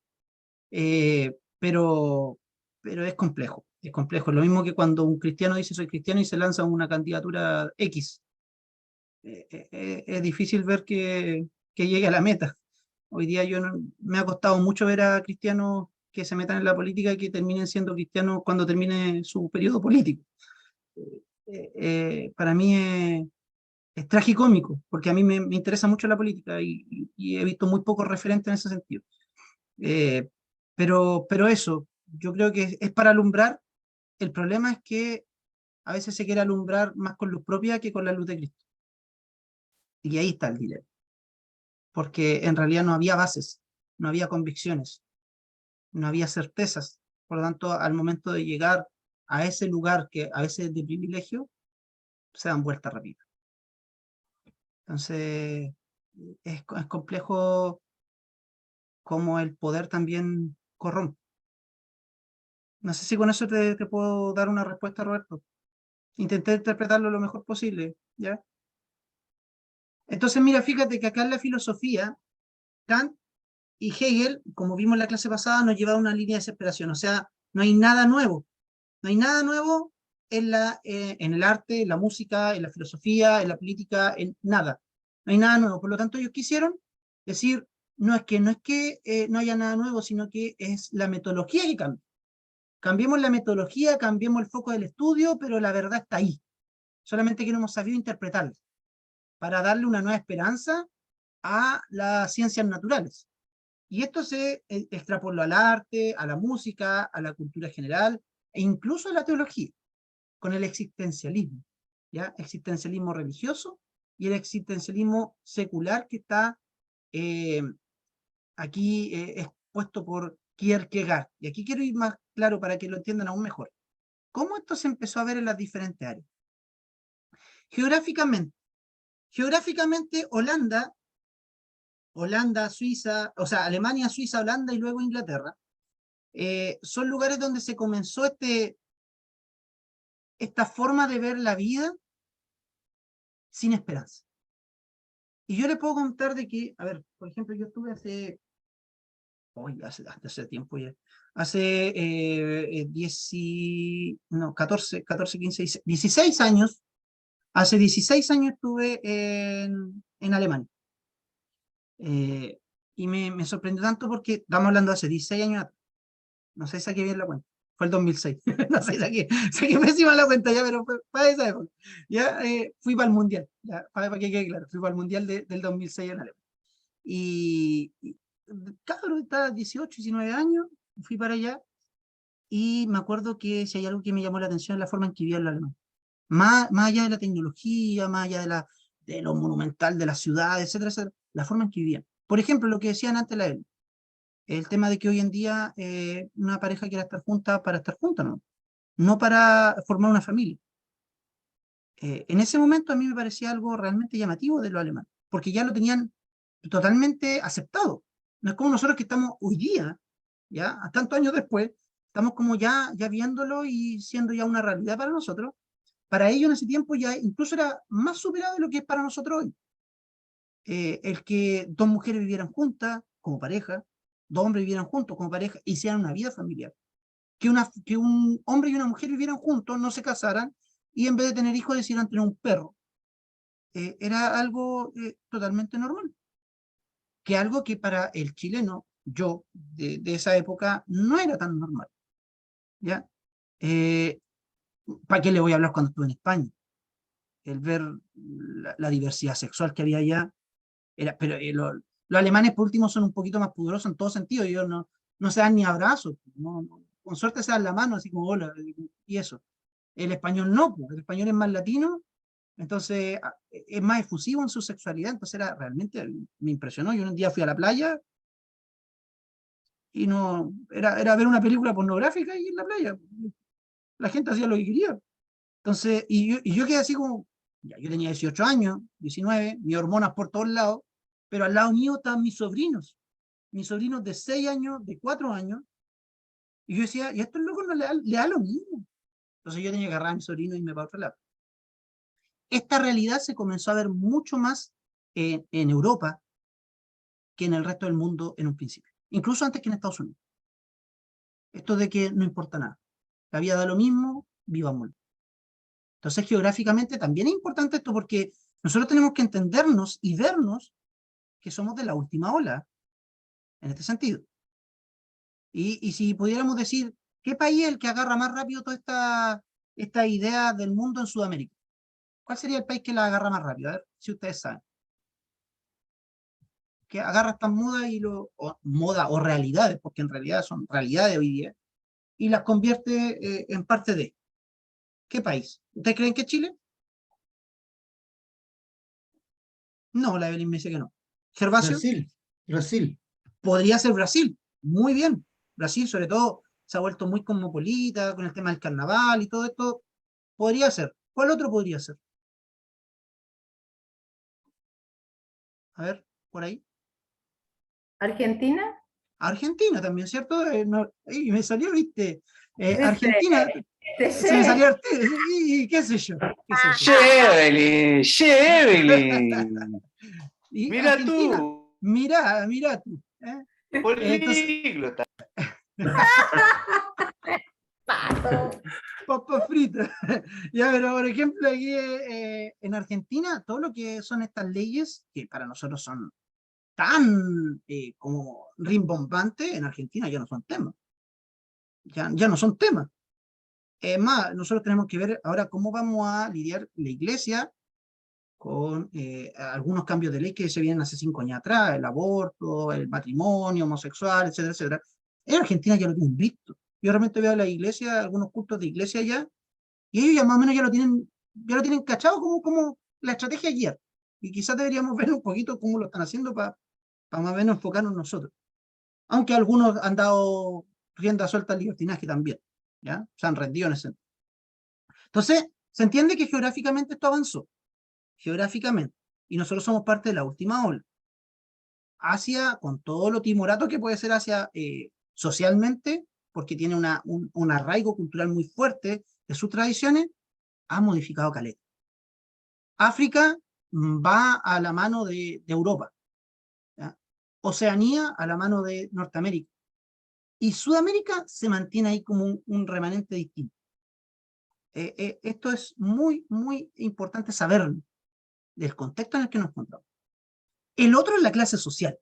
Speaker 1: Pero es complejo, es complejo. Lo mismo que cuando un cristiano dice soy cristiano y se lanza una candidatura X. Es difícil ver que llegue a la meta. Hoy día me ha costado mucho ver a cristianos que se metan en la política y que terminen siendo cristianos cuando termine su periodo político. Para mí es tragicómico, porque a mí me interesa mucho la política y he visto muy pocos referentes en ese sentido. Eh, pero eso, yo creo que es para alumbrar. El problema es que a veces se quiere alumbrar más con luz propia que con la luz de Cristo. Y ahí está el dilema. Porque en realidad no había bases, no había convicciones, no había certezas. Por lo tanto, al momento de llegar a ese lugar que a veces es de privilegio, se dan vueltas rápido. Entonces, es complejo cómo el poder también corrompe. No sé si con eso te puedo dar una respuesta, Roberto. Intenté interpretarlo lo mejor posible, ¿ya? Entonces, mira, fíjate que acá en la filosofía, Kant y Hegel, como vimos en la clase pasada, nos lleva a una línea de desesperación. O sea, no hay nada nuevo. No hay nada nuevo en el arte, en la música, en la filosofía, en la política, en nada. No hay nada nuevo. Por lo tanto, ellos quisieron decir, no es que no haya nada nuevo, sino que es la metodología que cambia. Cambiemos la metodología, cambiemos el foco del estudio, pero la verdad está ahí. Solamente que no hemos sabido interpretarla para darle una nueva esperanza a las ciencias naturales. Y esto se extrapoló al arte, a la música, a la cultura general, e incluso a la teología, con el existencialismo, ¿ya? Existencialismo religioso y el existencialismo secular que está eh, aquí expuesto por Kierkegaard. Y aquí quiero ir más claro para que lo entiendan aún mejor. ¿Cómo esto se empezó a ver en las diferentes áreas? Geográficamente Holanda, Suiza, o sea, Alemania, Suiza, Holanda y luego Inglaterra, son lugares donde se comenzó esta forma de ver la vida sin esperanza. Y yo le puedo contar de que, a ver, por ejemplo, yo estuve hace tiempo ya, hace 14, 15, 16 años, hace 16 años estuve en Alemania. Y me sorprendió tanto porque estamos hablando de hace 16 años atrás. No sé si saqué bien la cuenta. Fue el 2006. No sé, saqué pésima la cuenta ya, pero fue para esa época. Ya fui para el Mundial. Ya, para que quede claro. Fui para el Mundial del 2006 en Alemania. Y cabrón, estaba 18, 19 años. Fui para allá. Y me acuerdo que si hay algo que me llamó la atención es la forma en que vivían los alemanes. Más allá de la tecnología, más allá de lo monumental de la ciudad, etcétera, etcétera, la forma en que vivían. Por ejemplo, lo que decían antes el tema de que hoy en día una pareja quiera estar junta para estar junta, ¿no? No para formar una familia. En ese momento a mí me parecía algo realmente llamativo de los alemanes, porque ya lo tenían totalmente aceptado. No es como nosotros que estamos hoy día, ya, a tantos años después, estamos como ya viéndolo y siendo ya una realidad para nosotros. Para ellos en ese tiempo ya incluso era más superado de lo que es para nosotros hoy. El que dos mujeres vivieran juntas como pareja, dos hombres vivieran juntos como pareja y hicieran una vida familiar. Que un hombre y una mujer vivieran juntos, no se casaran y en vez de tener hijos decidieran tener un perro. Era algo totalmente normal. que algo que para el chileno, yo, de esa época, no era tan normal. ¿Ya? ¿Para qué le voy a hablar cuando estuve en España? El ver la diversidad sexual que había allá, pero los alemanes por último son un poquito más pudorosos en todo sentido, ellos no se dan ni abrazos, con suerte se dan la mano así como hola, y eso. El español no, pues, el español es más latino, entonces es más efusivo en su sexualidad, entonces realmente me impresionó. Yo un día fui a la playa y no, era ver una película pornográfica ahí en la playa, la gente hacía lo que quería. Entonces, y yo quedé así como, ya, yo tenía 18 años, 19, mis hormonas por todos lados, pero al lado mío estaban mis sobrinos de 6 años, de 4 años, y yo decía, y a estos locos no le da lo mismo. Entonces yo tenía que agarrar a mi sobrino y irme para otro lado. Esta realidad se comenzó a ver mucho más en Europa que en el resto del mundo en un principio, incluso antes que en Estados Unidos. Esto de que no importa nada, la vida da lo mismo, vivamos. Entonces, geográficamente también es importante esto porque nosotros tenemos que entendernos y vernos que somos de la última ola, en este sentido. Y si pudiéramos decir, ¿qué país es el que agarra más rápido toda esta idea del mundo en Sudamérica? ¿Cuál sería el país que la agarra más rápido? A ver si ustedes saben. Que agarra estas modas moda o realidades, porque en realidad son realidades hoy día, y las convierte en parte de. ¿Qué país? ¿Ustedes creen que es Chile? No, la Evelyn me dice que no. ¿Gervasio?
Speaker 3: Brasil, Brasil.
Speaker 1: Podría ser Brasil, muy bien. Brasil, sobre todo, se ha vuelto muy cosmopolita con el tema del carnaval y todo esto. Podría ser. ¿Cuál otro podría ser? A ver, por ahí.
Speaker 4: Argentina.
Speaker 1: Argentina también, ¿cierto? Y me salió, viste.
Speaker 4: ¿Viste?
Speaker 1: Argentina, se me salió y qué sé yo.
Speaker 2: Evelyn, che, Evelyn.
Speaker 1: Y
Speaker 2: Mira
Speaker 1: Argentina,
Speaker 2: tú,
Speaker 1: mira tú. Entonces,
Speaker 2: políglota.
Speaker 4: Pato.
Speaker 1: papas fritas. Ya, pero por ejemplo, aquí en Argentina, todo lo que son estas leyes, que para nosotros son tan como rimbombantes, en Argentina ya no son temas. Ya no son temas. Es más, nosotros tenemos que ver ahora cómo vamos a lidiar la iglesia con algunos cambios de ley que se vienen hace 5 años atrás, el aborto, el matrimonio homosexual, etcétera, etcétera. En Argentina ya lo tienen visto. Yo realmente veo a la iglesia, algunos cultos de iglesia allá, y ellos ya más o menos ya lo tienen cachado como la estrategia guía. Y quizás deberíamos ver un poquito cómo lo están haciendo para más o menos enfocarnos nosotros. Aunque algunos han dado rienda suelta al libertinaje también, ¿ya? Se han rendido en ese sentido. Entonces, se entiende que geográficamente esto avanzó, geográficamente, y nosotros somos parte de la última ola. Asia, con todo lo timorato que puede ser Asia socialmente, porque tiene un arraigo cultural muy fuerte de sus tradiciones, ha modificado caleta. África va a la mano de Europa, ¿ya? Oceanía a la mano de Norteamérica, y Sudamérica se mantiene ahí como un remanente distinto. Esto es muy, muy importante saberlo, del contexto en el que nos encontramos. El otro es la clase social.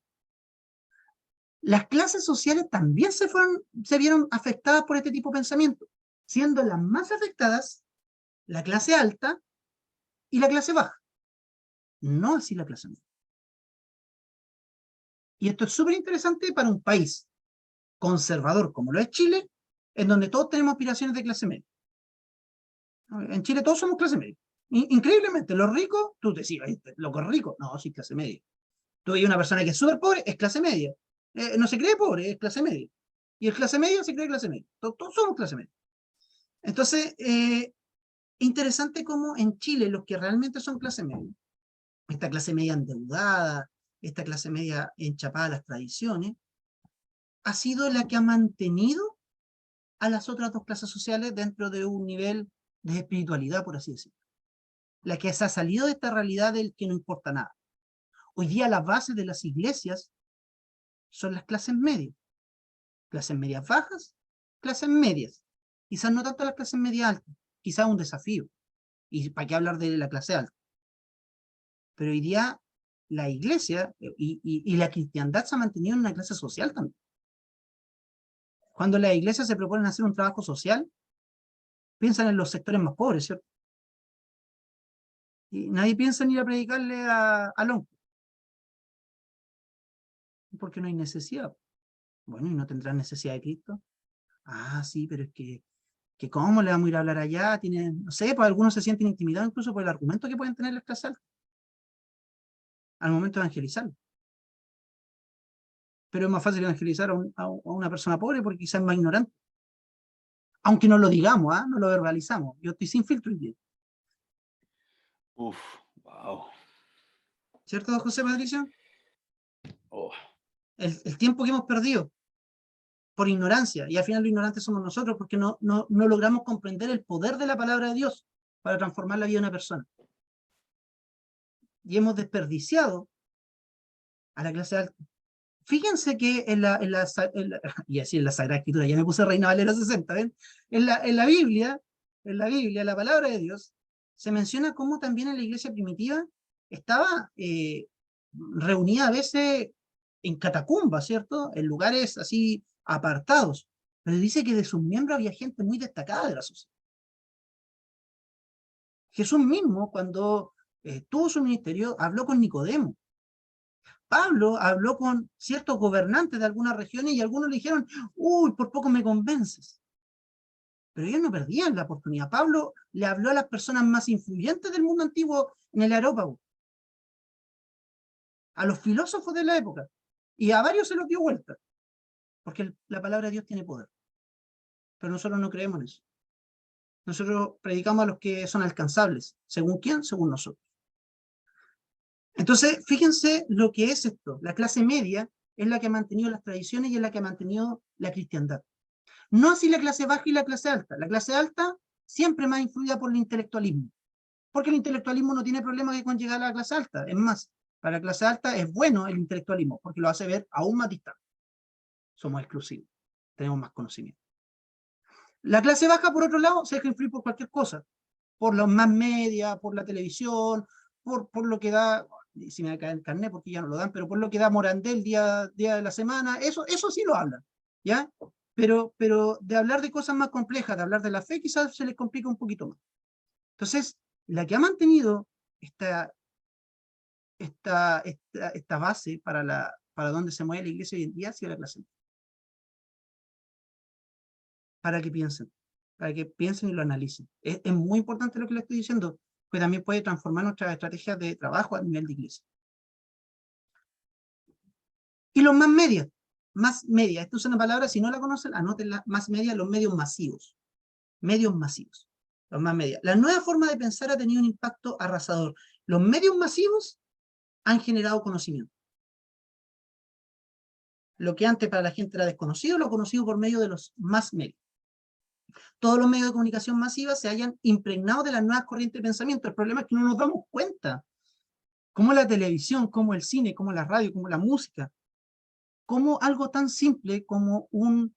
Speaker 1: Las clases sociales también se vieron afectadas por este tipo de pensamiento, siendo las más afectadas la clase alta y la clase baja, no así la clase media. Y esto es súper interesante para un país conservador como lo es Chile, en donde todos tenemos aspiraciones de clase media. En Chile todos somos clase media. Increíblemente, los ricos, tú te decís, loco rico, no, sí, clase media. Tú ves una persona que es súper pobre, es clase media. No se cree pobre, es clase media. Y el clase media se cree clase media. Todos somos clase media. Entonces, interesante cómo en Chile los que realmente son clase media, esta clase media endeudada, esta clase media enchapada a las tradiciones, ha sido la que ha mantenido a las otras dos clases sociales dentro de un nivel de espiritualidad, por así decirlo. La que se ha salido de esta realidad del que no importa nada. Hoy día la base de las iglesias son las clases medias bajas, clases medias. Quizás no tanto las clases medias altas, quizás un desafío. ¿Y para qué hablar de la clase alta? Pero hoy día la iglesia y la cristiandad se ha mantenido en una clase social también. Cuando las iglesias se proponen hacer un trabajo social, piensan en los sectores más pobres, ¿cierto? Y nadie piensa en ir a predicarle al onco, porque no hay necesidad. Bueno, ¿y no tendrán necesidad de Cristo? Ah, sí, pero es que ¿cómo le vamos a ir a hablar allá? No sé, pues algunos se sienten intimidados incluso por el argumento que pueden tener las clases altas al momento de evangelizar. Pero es más fácil evangelizar a una persona pobre porque quizás es más ignorante. Aunque no lo digamos, no lo verbalizamos. Yo estoy sin filtro hoy día.
Speaker 2: Uf, wow.
Speaker 1: ¿Cierto, don José Patricio?
Speaker 2: Oh,
Speaker 1: El tiempo que hemos perdido por ignorancia, y al final los ignorantes somos nosotros porque no logramos comprender el poder de la palabra de Dios para transformar la vida de una persona. Y hemos desperdiciado a la clase alta. Fíjense que y así en la Sagrada Escritura, ya me puse Reina Valera 60, ¿ven? En la Biblia, la palabra de Dios, se menciona cómo también en la iglesia primitiva estaba reunida a veces en catacumbas, ¿cierto? En lugares así apartados. Pero dice que de sus miembros había gente muy destacada de la sociedad. Jesús mismo, cuando tuvo su ministerio, habló con Nicodemo. Pablo habló con ciertos gobernantes de algunas regiones y algunos le dijeron, uy, por poco me convences. Pero ellos no perdían la oportunidad. Pablo le habló a las personas más influyentes del mundo antiguo en el Areópago, a los filósofos de la época, y a varios se los dio vuelta, porque la palabra de Dios tiene poder. Pero nosotros no creemos en eso. Nosotros predicamos a los que son alcanzables. ¿Según quién? Según nosotros. Entonces, fíjense lo que es esto. La clase media es la que ha mantenido las tradiciones y es la que ha mantenido la cristiandad. No así la clase baja y la clase alta. La clase alta siempre más influida por el intelectualismo. Porque el intelectualismo no tiene problema con llegar a la clase alta. Es más, para la clase alta es bueno el intelectualismo, porque lo hace ver aún más distante. Somos exclusivos. Tenemos más conocimiento. La clase baja, por otro lado, se deja influir por cualquier cosa. Por los más media, por la televisión, por lo que da, si me va a caer el carnet porque ya no lo dan, pero por lo que da Morandé el día de la semana, eso sí lo hablan, ¿ya? Pero de hablar de cosas más complejas, de hablar de la fe, quizás se les complica un poquito más. Entonces, la que ha mantenido esta base para donde se mueve la iglesia hoy en día ha sido la clase. Para que piensen y lo analicen. Es muy importante lo que les estoy diciendo, que también puede transformar nuestras estrategias de trabajo a nivel de iglesia. Y los más media, esto es una palabra, si no la conocen, anótenla, más media, los medios masivos, los más media. La nueva forma de pensar ha tenido un impacto arrasador. Los medios masivos han generado conocimiento. Lo que antes para la gente era desconocido, lo conocido por medio de los más medios. Todos los medios de comunicación masiva se hayan impregnado de las nuevas corrientes de pensamiento. El problema es que no nos damos cuenta. Como la televisión, como el cine, como la radio, como la música, como algo tan simple como una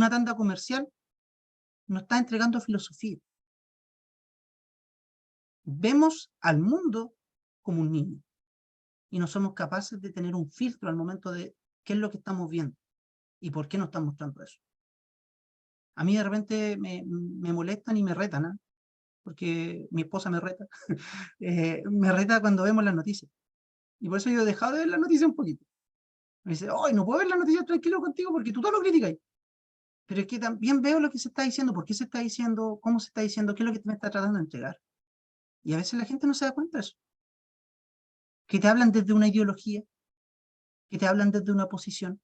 Speaker 1: tanda comercial nos está entregando filosofía. Vemos al mundo como un niño y no somos capaces de tener un filtro al momento de qué es lo que estamos viendo y por qué nos están mostrando eso. A mí de repente me molestan y me retan, ¿eh? Porque mi esposa me reta. Me reta cuando vemos las noticias. Y por eso yo he dejado de ver las noticias un poquito. Me dice, hoy no puedo ver las noticias tranquilo contigo porque tú todo lo criticas. Pero es que también veo lo que se está diciendo, por qué se está diciendo, cómo se está diciendo, qué es lo que me está tratando de entregar. Y a veces la gente no se da cuenta de eso. Que te hablan desde una ideología, que te hablan desde una posición.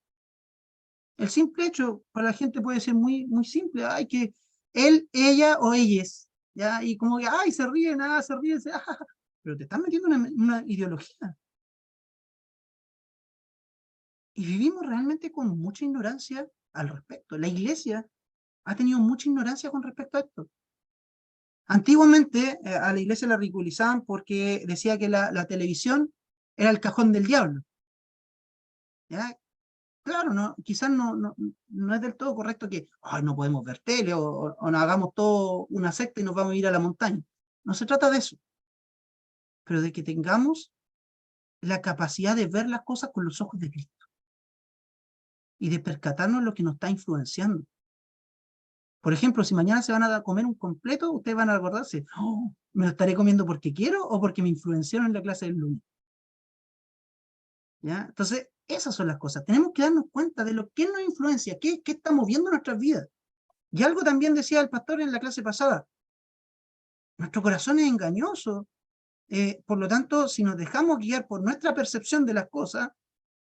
Speaker 1: El simple hecho para la gente puede ser muy, muy simple. Ay, que él, ella o ellas. ¿Ya? Y como que, ay, se ríen, se ríen, pero te están metiendo una ideología. Y vivimos realmente con mucha ignorancia al respecto. La iglesia ha tenido mucha ignorancia con respecto a esto. Antiguamente a la iglesia la ridiculizaban porque decía que la televisión era el cajón del diablo. ¿Ya? Claro, quizás no es del todo correcto que no podemos ver tele o nos hagamos todo una secta y nos vamos a ir a la montaña. No se trata de eso, pero de que tengamos la capacidad de ver las cosas con los ojos de Cristo y de percatarnos lo que nos está influenciando. Por ejemplo, si mañana se van a comer un completo, ustedes van a acordarse, "Oh, ¿me lo estaré comiendo porque quiero o porque me influenciaron en la clase del lunes?" ¿Ya? Entonces, esas son las cosas. Tenemos que darnos cuenta de lo que nos influencia, qué estamos viendo en nuestras vidas. Y algo también decía el pastor en la clase pasada, nuestro corazón es engañoso. Por lo tanto, si nos dejamos guiar por nuestra percepción de las cosas,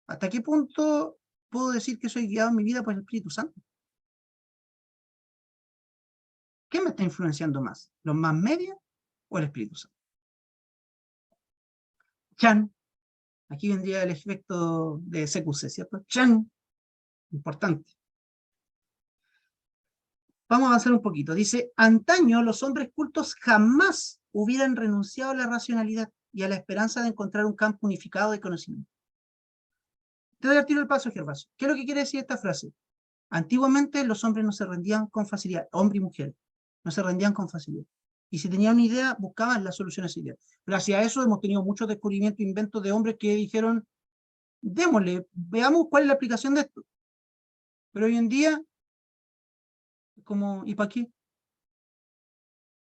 Speaker 1: ¿hasta qué punto puedo decir que soy guiado en mi vida por el Espíritu Santo? ¿Qué me está influenciando más? ¿Los más medios o el Espíritu Santo? Chan. Aquí vendría el efecto de CQC, ¿cierto? Chan. Importante. Vamos a avanzar un poquito. Dice, antaño los hombres cultos jamás hubieran renunciado a la racionalidad y a la esperanza de encontrar un campo unificado de conocimiento. Te doy al tiro el paso, Gervasio. ¿Qué es lo que quiere decir esta frase? Antiguamente los hombres no se rendían con facilidad, hombres y mujeres, no se rendían con facilidad. Y si tenían una idea, buscaban la solución a esa idea. Gracias a eso hemos tenido muchos descubrimientos, inventos de hombres que dijeron, démosle, veamos cuál es la aplicación de esto. Pero hoy en día, como, ¿y para qué?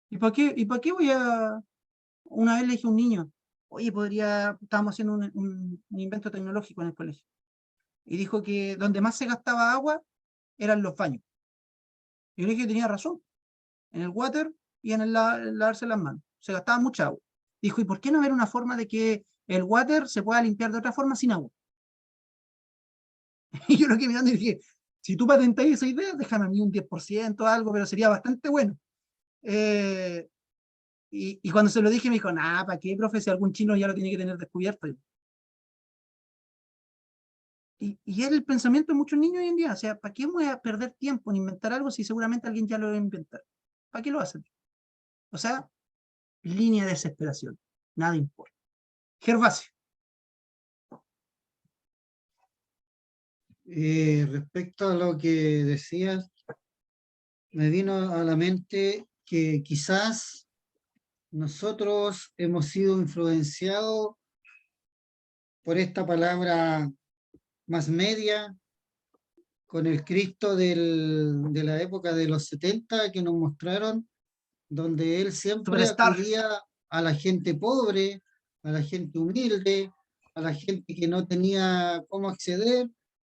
Speaker 1: ¿Y para qué? ¿Y para qué voy a...? Una vez le dije a un niño, oye, estábamos haciendo un invento tecnológico en el colegio. Y dijo que donde más se gastaba agua eran los baños. Y yo le dije que tenía razón. En el water y en el lavarse las manos. Se gastaba mucha agua. Dijo, ¿y por qué no ver una forma de que el water se pueda limpiar de otra forma sin agua? Y yo lo que mirando y dije, si tú patentas esa idea, déjame a mí un 10%, algo, pero sería bastante bueno. Y cuando se lo dije me dijo, nah, ¿para qué, profe? Si algún chino ya lo tiene que tener descubierto. Y es el pensamiento de muchos niños hoy en día. O sea, ¿para qué voy a perder tiempo en inventar algo si seguramente alguien ya lo va a inventar? ¿Para qué lo hacen? O sea, línea de desesperación. Nada importa. Gervasio.
Speaker 3: Respecto a lo que decías, me vino a la mente que quizás nosotros hemos sido influenciados por esta palabra más media, con el Cristo de la época de los 70 que nos mostraron, donde él siempre
Speaker 1: Superstar.
Speaker 3: acudía a la gente pobre, a la gente humilde, a la gente que no tenía cómo acceder.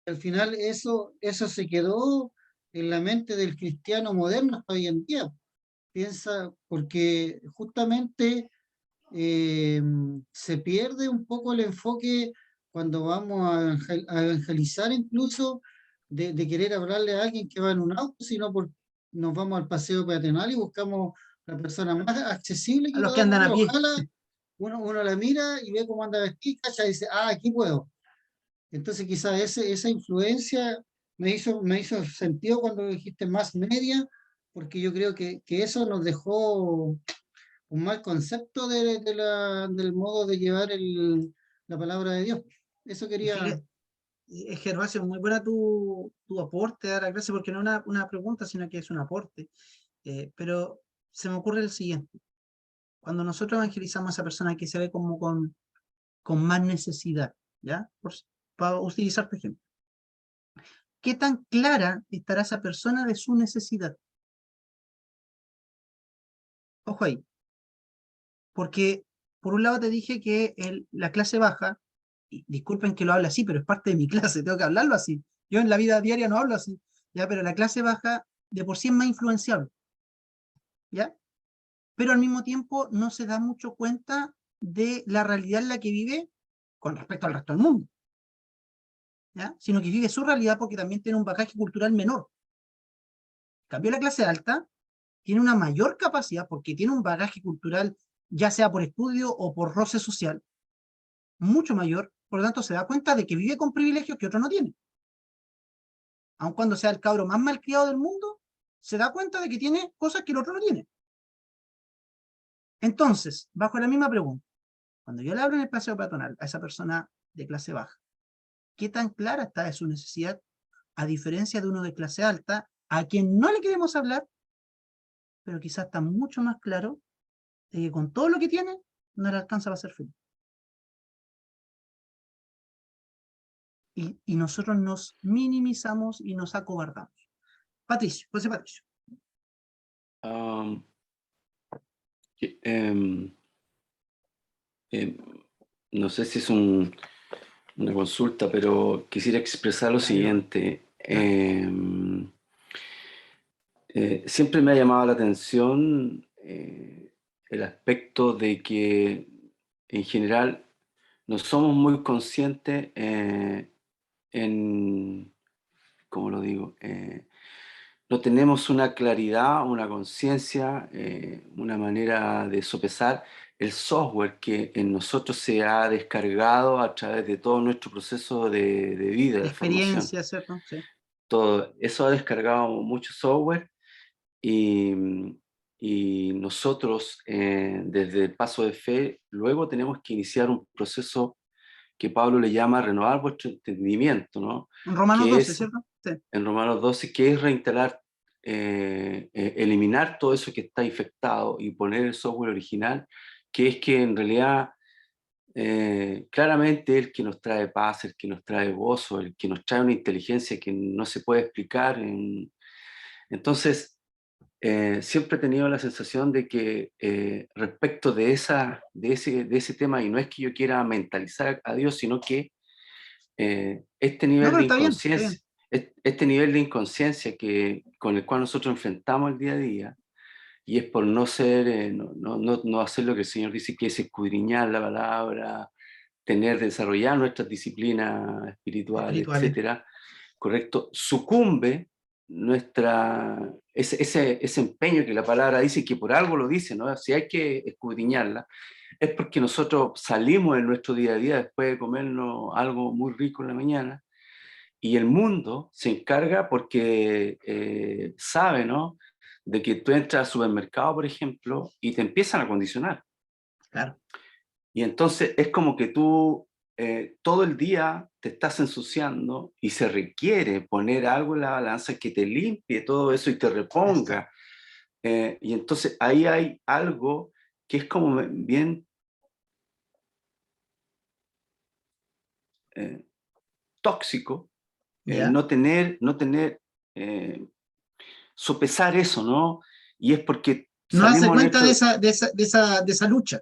Speaker 3: Al final eso se quedó en la mente del cristiano moderno hasta hoy en día. Piensa, porque justamente se pierde un poco el enfoque cuando vamos a evangelizar incluso de querer hablarle a alguien que va en un auto, sino nos vamos al paseo peatonal y buscamos la persona más accesible
Speaker 1: A
Speaker 3: que
Speaker 1: los que
Speaker 3: podamos
Speaker 1: andan
Speaker 3: ver.
Speaker 1: a pie.
Speaker 3: Ojalá uno la mira y ve cómo anda vestida, y dice, ah, aquí puedo. Entonces quizás esa influencia me hizo sentido cuando dijiste más media, porque yo creo que eso nos dejó un mal concepto del modo de llevar la palabra de Dios. Eso quería.
Speaker 1: Fíjate, Gervasio, muy buena tu aporte a la clase, porque no es una pregunta, sino que es un aporte. Pero se me ocurre el siguiente. Cuando nosotros evangelizamos a esa persona que se ve como con más necesidad, ¿ya? Para utilizar tu ejemplo. ¿Qué tan clara estará esa persona de su necesidad? Ojo ahí. Porque por un lado te dije que la clase baja, y disculpen que lo hable así, pero es parte de mi clase, tengo que hablarlo así. Yo en la vida diaria no hablo así, ¿ya? Pero la clase baja de por sí es más influenciable, ¿ya? Pero al mismo tiempo no se da mucho cuenta de la realidad en la que vive con respecto al resto del mundo, ¿ya? Sino que vive su realidad porque también tiene un bagaje cultural menor. En cambio, la clase alta tiene una mayor capacidad porque tiene un bagaje cultural, ya sea por estudio o por roce social, mucho mayor, por lo tanto se da cuenta de que vive con privilegios que otro no tiene. Aun cuando sea el cabro más malcriado del mundo, se da cuenta de que tiene cosas que el otro no tiene. Entonces, bajo la misma pregunta, cuando yo le hablo en el paseo peatonal a esa persona de clase baja, ¿qué tan clara está de su necesidad? A diferencia de uno de clase alta, a quien no le queremos hablar, pero quizás está mucho más claro de que con todo lo que tiene, no le alcanza para ser feliz. y nosotros nos minimizamos y nos acobardamos. Patricio, José Patricio.
Speaker 2: Um, que, em, em, no sé si es una consulta, pero quisiera expresar lo siguiente. Siempre me ha llamado la atención el aspecto de que en general no somos muy conscientes en, ¿cómo lo digo? No tenemos una claridad, una conciencia, una manera de sopesar el software que en nosotros se ha descargado a través de todo nuestro proceso de vida,
Speaker 1: De
Speaker 2: de formación.
Speaker 1: experiencia, ¿cierto? Sí.
Speaker 2: Todo eso ha descargado mucho software y, y nosotros desde el paso de fe luego tenemos que iniciar un proceso que Pablo le llama renovar vuestro entendimiento, ¿no?
Speaker 1: En Romanos
Speaker 2: Que
Speaker 1: 12,
Speaker 2: es
Speaker 1: ¿cierto? Sí.
Speaker 2: en Romanos 12, que es reinstalar, eliminar todo eso que está infectado y poner el software original, que es que en realidad claramente el que nos trae paz, el que nos trae gozo, el que nos trae una inteligencia que no se puede explicar. Entonces, siempre he tenido la sensación de que respecto de ese tema, y no es que yo quiera mentalizar a Dios, sino que este
Speaker 1: No,
Speaker 2: nivel
Speaker 1: pero
Speaker 2: de
Speaker 1: está bien, está
Speaker 2: inconsciencia,
Speaker 1: bien.
Speaker 2: este nivel de inconsciencia con el cual nosotros enfrentamos el día a día, y es por no ser, no hacer lo que el Señor dice, que es escudriñar la palabra, desarrollar nuestras disciplinas espirituales,
Speaker 1: Espirituales.
Speaker 2: etcétera, correcto, sucumbe ese empeño que la palabra dice, que por algo lo dice, ¿no? Si hay que escudriñarla, es porque nosotros salimos en nuestro día a día después de comernos algo muy rico en la mañana, y el mundo se encarga porque sabe, ¿no? De que tú entras al supermercado, por ejemplo, y te empiezan a condicionar.
Speaker 1: Claro.
Speaker 2: Y entonces es como que tú todo el día te estás ensuciando y se requiere poner algo en la balanza que te limpie todo eso y te
Speaker 1: Exacto.
Speaker 2: reponga. Y entonces ahí hay algo que es como bien tóxico, el
Speaker 1: ¿Ya?
Speaker 2: no tener, eh, sopesar eso, ¿no? Y es porque
Speaker 1: No darse
Speaker 2: salimos en
Speaker 1: cuenta de
Speaker 2: nuestro,
Speaker 1: esa lucha.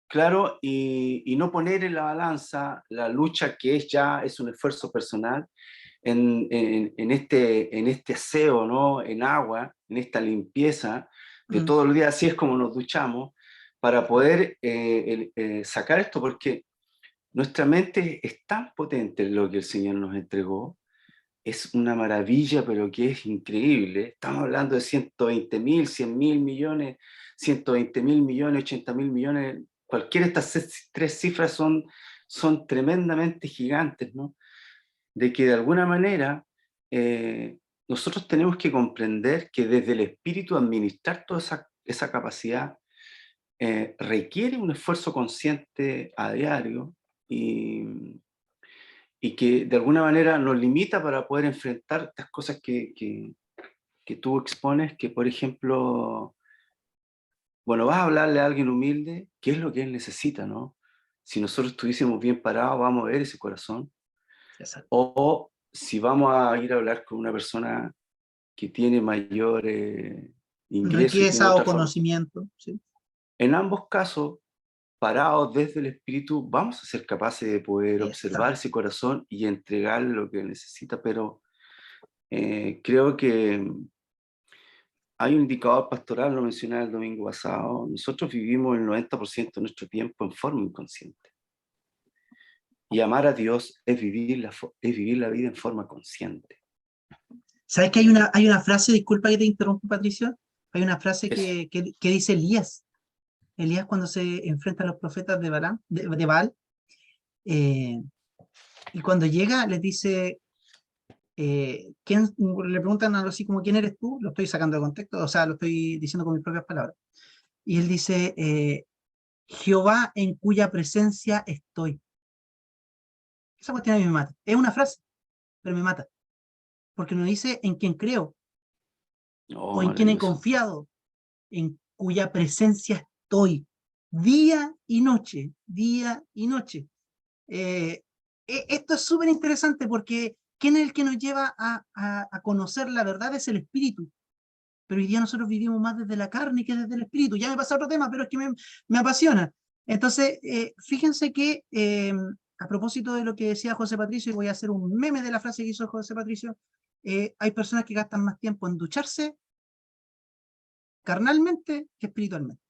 Speaker 2: claro, y no poner en la balanza la lucha que es un esfuerzo personal en este aseo, ¿no? En agua, en esta limpieza de
Speaker 1: Mm,
Speaker 2: todo el día, así es como nos duchamos, para poder sacar esto, porque nuestra mente es tan potente en lo que el Señor nos entregó, es una maravilla, pero que es increíble. Estamos hablando de 120.000, 100.000 millones, 120.000 millones, 80.000 millones. Cualquiera de estas tres cifras son tremendamente gigantes, ¿no? De que de alguna manera nosotros tenemos que comprender que desde el espíritu administrar toda esa capacidad requiere un esfuerzo consciente a diario, y que de alguna manera nos limita para poder enfrentar estas cosas que tú expones, que por ejemplo, bueno, vas a hablarle a alguien humilde, ¿qué es lo que él necesita, no? Si nosotros estuviésemos bien parados, vamos a ver ese corazón.
Speaker 1: exacto.
Speaker 2: O si vamos a ir a hablar con una persona que tiene mayor ingreso y tiene
Speaker 1: Riqueza o
Speaker 2: otra forma.
Speaker 1: conocimiento. Sí.
Speaker 2: En ambos casos, parados desde el espíritu, vamos a ser capaces de poder observar
Speaker 1: Exacto.
Speaker 2: ese corazón y entregarle lo que necesita, pero creo que hay un indicador pastoral, lo mencionaba el domingo pasado, nosotros vivimos el 90% de nuestro tiempo en forma inconsciente. Y amar a Dios es es vivir la vida en forma consciente.
Speaker 1: ¿Sabes que hay una frase, disculpa que te interrumpa, Patricio? Hay una frase
Speaker 2: Eso.
Speaker 1: que dice Elías. Elías cuando se enfrenta a los profetas de Baal, eh, y cuando llega les dice, le preguntan algo así como, ¿quién eres tú? Lo estoy sacando de contexto, o sea, lo estoy diciendo con mis propias palabras. Y él dice, Jehová en cuya presencia estoy. Esa cuestión a mí me mata. Es una frase, pero me mata. Porque no dice en quién creo
Speaker 2: Oh,
Speaker 1: o en quién he
Speaker 2: maravilloso.
Speaker 1: confiado, en cuya presencia estoy día y noche, día y noche. Esto es súper interesante porque ¿quién es el que nos lleva a conocer la verdad? Es el espíritu. Pero hoy día nosotros vivimos más desde la carne que desde el espíritu. Ya me pasa otro tema, pero es que me apasiona. Entonces, fíjense que a propósito de lo que decía José Patricio, y voy a hacer un meme de la frase que hizo José Patricio, hay personas que gastan más tiempo en ducharse carnalmente que espiritualmente.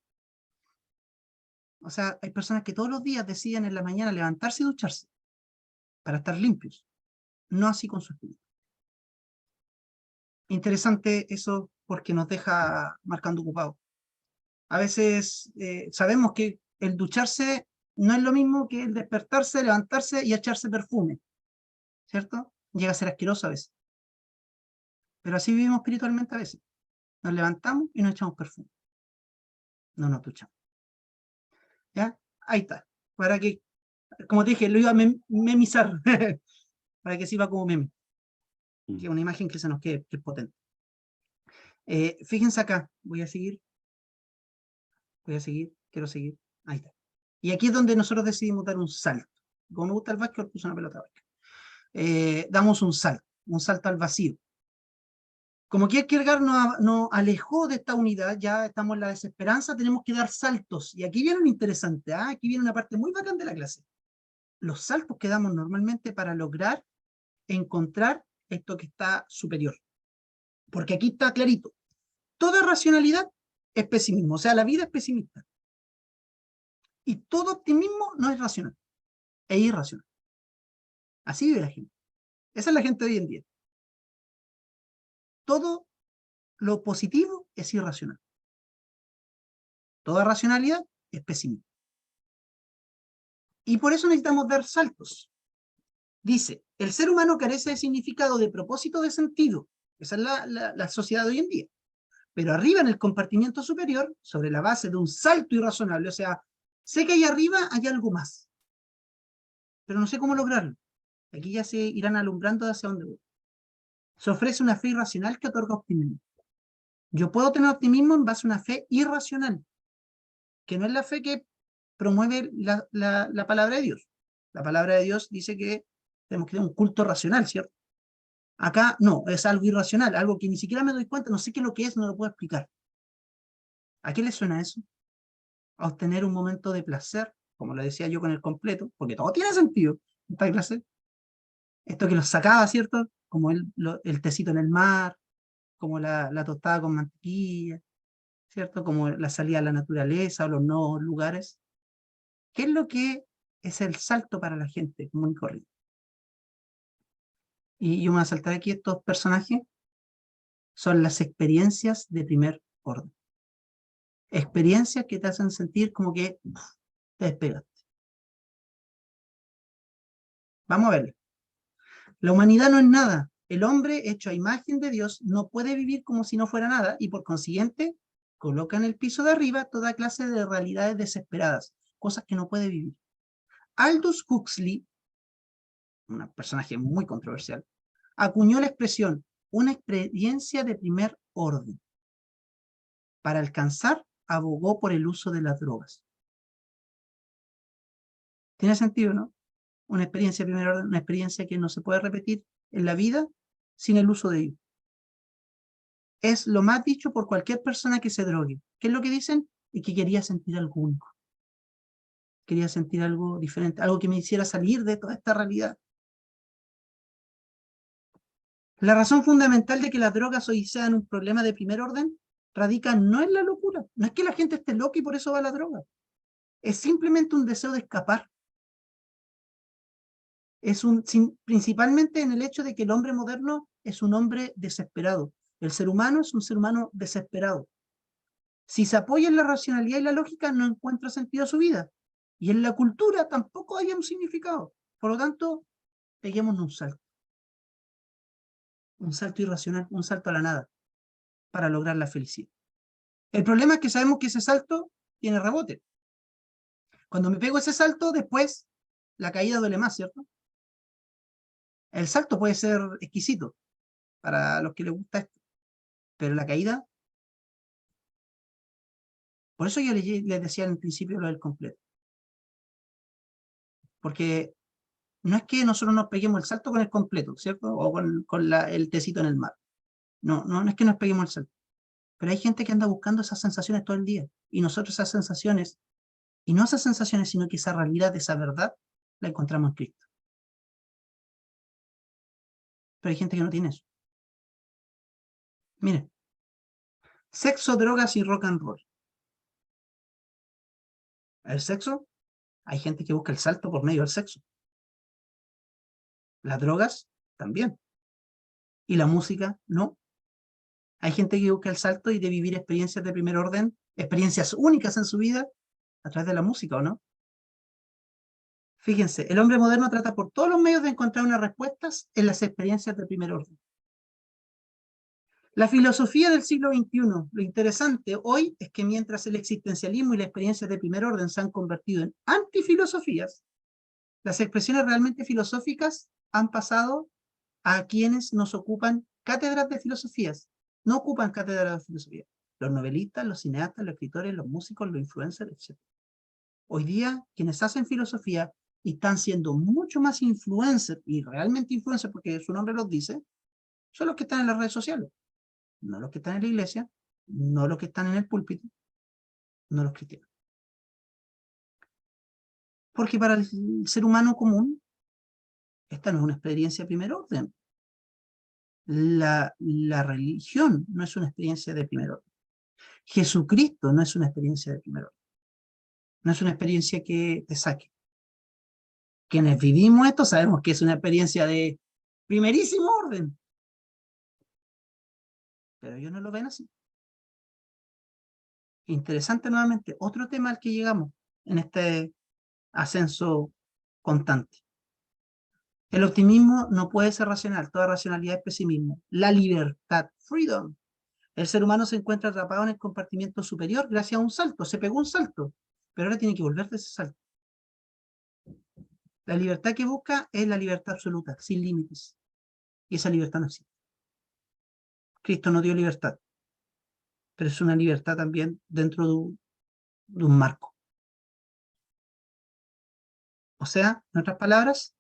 Speaker 1: O sea, hay personas que todos los días deciden en la mañana levantarse y ducharse para estar limpios. No así con su espíritu. Interesante eso porque nos deja marcando ocupado. A veces sabemos que el ducharse no es lo mismo que el despertarse, levantarse y echarse perfume, ¿cierto? Llega a ser asqueroso a veces. Pero así vivimos espiritualmente a veces. Nos levantamos y nos echamos perfume. No nos duchamos. ¿Ya? Ahí está. Para que, como te dije, lo iba a memizar. Para que sirva como meme. Que es una imagen que se nos quede, que es potente. Fíjense acá. Voy a seguir. Quiero seguir. Ahí está. Y aquí es donde nosotros decidimos dar un salto. Como me gusta el básquet, puse una pelota básquet. Damos un salto al vacío. Como Kierkegaard nos alejó de esta unidad, ya estamos en la desesperanza, tenemos que dar saltos. Y aquí viene lo interesante, aquí viene una parte muy bacán de la clase. Los saltos que damos normalmente para lograr encontrar esto que está superior. Porque aquí está clarito. Toda racionalidad es pesimismo, o sea, la vida es pesimista. Y todo optimismo no es racional, es irracional. Así vive la gente. Esa es la gente de hoy en día. Todo lo positivo es irracional. Toda racionalidad es pesimismo. Y por eso necesitamos dar saltos. Dice, el ser humano carece de significado, de propósito, de sentido. Esa es la sociedad de hoy en día. Pero arriba en el compartimiento superior, sobre la base de un salto irrazonable, o sea, sé que ahí arriba hay algo más, pero no sé cómo lograrlo. Aquí ya se irán alumbrando hacia dónde voy. Se ofrece una fe irracional que otorga optimismo. Yo puedo tener optimismo en base a una fe irracional, que no es la fe que promueve la palabra de Dios. La palabra de Dios dice que tenemos que tener un culto racional, ¿cierto? Acá no, es algo irracional, algo que ni siquiera me doy cuenta, no sé qué es lo que es, no lo puedo explicar. ¿A qué le suena eso? A obtener un momento de placer, como lo decía yo con el completo, porque todo tiene sentido en esta clase. Esto que nos sacaba, ¿cierto? Como el tecito en el mar, como la tostada con mantequilla, ¿cierto? Como la salida a la naturaleza o los nuevos lugares. ¿Qué es lo que es el salto para la gente muy corriente? Y yo me voy a saltar aquí estos personajes. Son las experiencias de primer orden. Experiencias que te hacen sentir como que te despegaste. Vamos a verlo. La humanidad no es nada. El hombre, hecho a imagen de Dios, no puede vivir como si no fuera nada y por consiguiente coloca en el piso de arriba toda clase de realidades desesperadas, cosas que no puede vivir. Aldous Huxley, un personaje muy controversial, acuñó la expresión una experiencia de primer orden. Para alcanzar, abogó por el uso de las drogas. ¿Tiene sentido, no? Una experiencia de primer orden, una experiencia que no se puede repetir en la vida sin el uso de ello. Es lo más dicho por cualquier persona que se drogue. ¿Qué es lo que dicen? Y que quería sentir algo único. Quería sentir algo diferente, algo que me hiciera salir de toda esta realidad. La razón fundamental de que las drogas hoy sean un problema de primer orden radica no en la locura, no es que la gente esté loca y por eso va a la droga. Es simplemente un deseo de escapar. Principalmente en el hecho de que el hombre moderno es un hombre desesperado. El ser humano es un ser humano desesperado. Si se apoya en la racionalidad y la lógica, no encuentra sentido a su vida. Y en la cultura tampoco hay un significado. Por lo tanto, peguémonos un salto. Un salto irracional, un salto a la nada, para lograr la felicidad. El problema es que sabemos que ese salto tiene rebote. Cuando me pego ese salto, después la caída duele más, ¿cierto? El salto puede ser exquisito para los que les gusta esto, pero la caída... Por eso yo les decía en principio lo del completo. Porque no es que nosotros nos peguemos el salto con el completo, ¿cierto? O con el tecito en el mar. No, no es que nos peguemos el salto. Pero hay gente que anda buscando esas sensaciones todo el día. Y nosotros esas sensaciones, y no esas sensaciones, sino que esa realidad, esa verdad, la encontramos en Cristo. Pero hay gente que no tiene eso. Miren, sexo, drogas y rock and roll. El sexo, hay gente que busca el salto por medio del sexo. Las drogas, también. Y la música, no. Hay gente que busca el salto y de vivir experiencias de primer orden, experiencias únicas en su vida, a través de la música, ¿o no? Fíjense, el hombre moderno trata por todos los medios de encontrar unas respuestas en las experiencias de primer orden. La filosofía del siglo XXI, lo interesante hoy es que mientras el existencialismo y las experiencias de primer orden se han convertido en antifilosofías, las expresiones realmente filosóficas han pasado a quienes nos ocupan cátedras de filosofías. No ocupan cátedras de filosofía. Los novelistas, los cineastas, los escritores, los músicos, los influencers, etc. Hoy día, quienes hacen filosofía y están siendo mucho más influencers, y realmente influencers porque su nombre los dice, son los que están en las redes sociales. No los que están en la iglesia, no los que están en el púlpito, no los cristianos. Porque para el ser humano común, esta no es una experiencia de primer orden. La religión no es una experiencia de primer orden. Jesucristo no es una experiencia de primer orden. No es una experiencia que te saque. Quienes vivimos esto sabemos que es una experiencia de primerísimo orden. Pero ellos no lo ven así. Interesante nuevamente, otro tema al que llegamos en este ascenso constante. El optimismo no puede ser racional, toda racionalidad es pesimismo. La libertad, freedom. El ser humano se encuentra atrapado en el compartimiento superior gracias a un salto, se pegó un salto, pero ahora tiene que volver de ese salto. La libertad que busca es la libertad absoluta, sin límites. Y esa libertad no existe. Cristo no dio libertad, pero es una libertad también dentro de un marco. O sea, en otras palabras,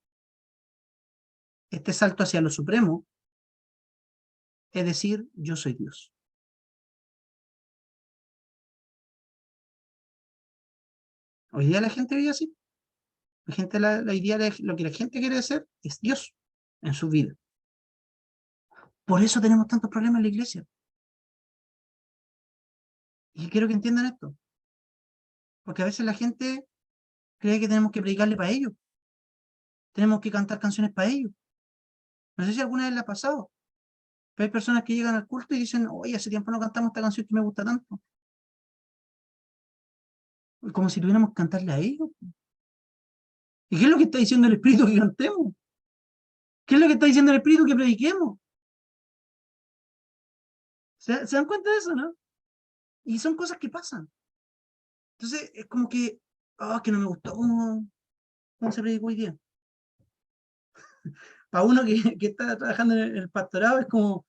Speaker 1: este salto hacia lo supremo es decir, yo soy Dios. Hoy día la gente vive así. La gente, la idea de lo que la gente quiere ser es Dios en su vida. Por eso tenemos tantos problemas en la iglesia. Y quiero que entiendan esto. Porque a veces la gente cree que tenemos que predicarle para ellos. Tenemos que cantar canciones para ellos. No sé si alguna vez le ha pasado. Pero hay personas que llegan al culto y dicen, oye, hace tiempo no cantamos esta canción que me gusta tanto. Como si tuviéramos que cantarle a ellos. ¿Y qué es lo que está diciendo el Espíritu que cantemos? ¿Qué es lo que está diciendo el Espíritu que prediquemos? ¿Se dan cuenta de eso, no? Y son cosas que pasan. Entonces, es como que, que no me gustó cómo se predicó hoy día. Para uno que está trabajando en el pastorado, es como,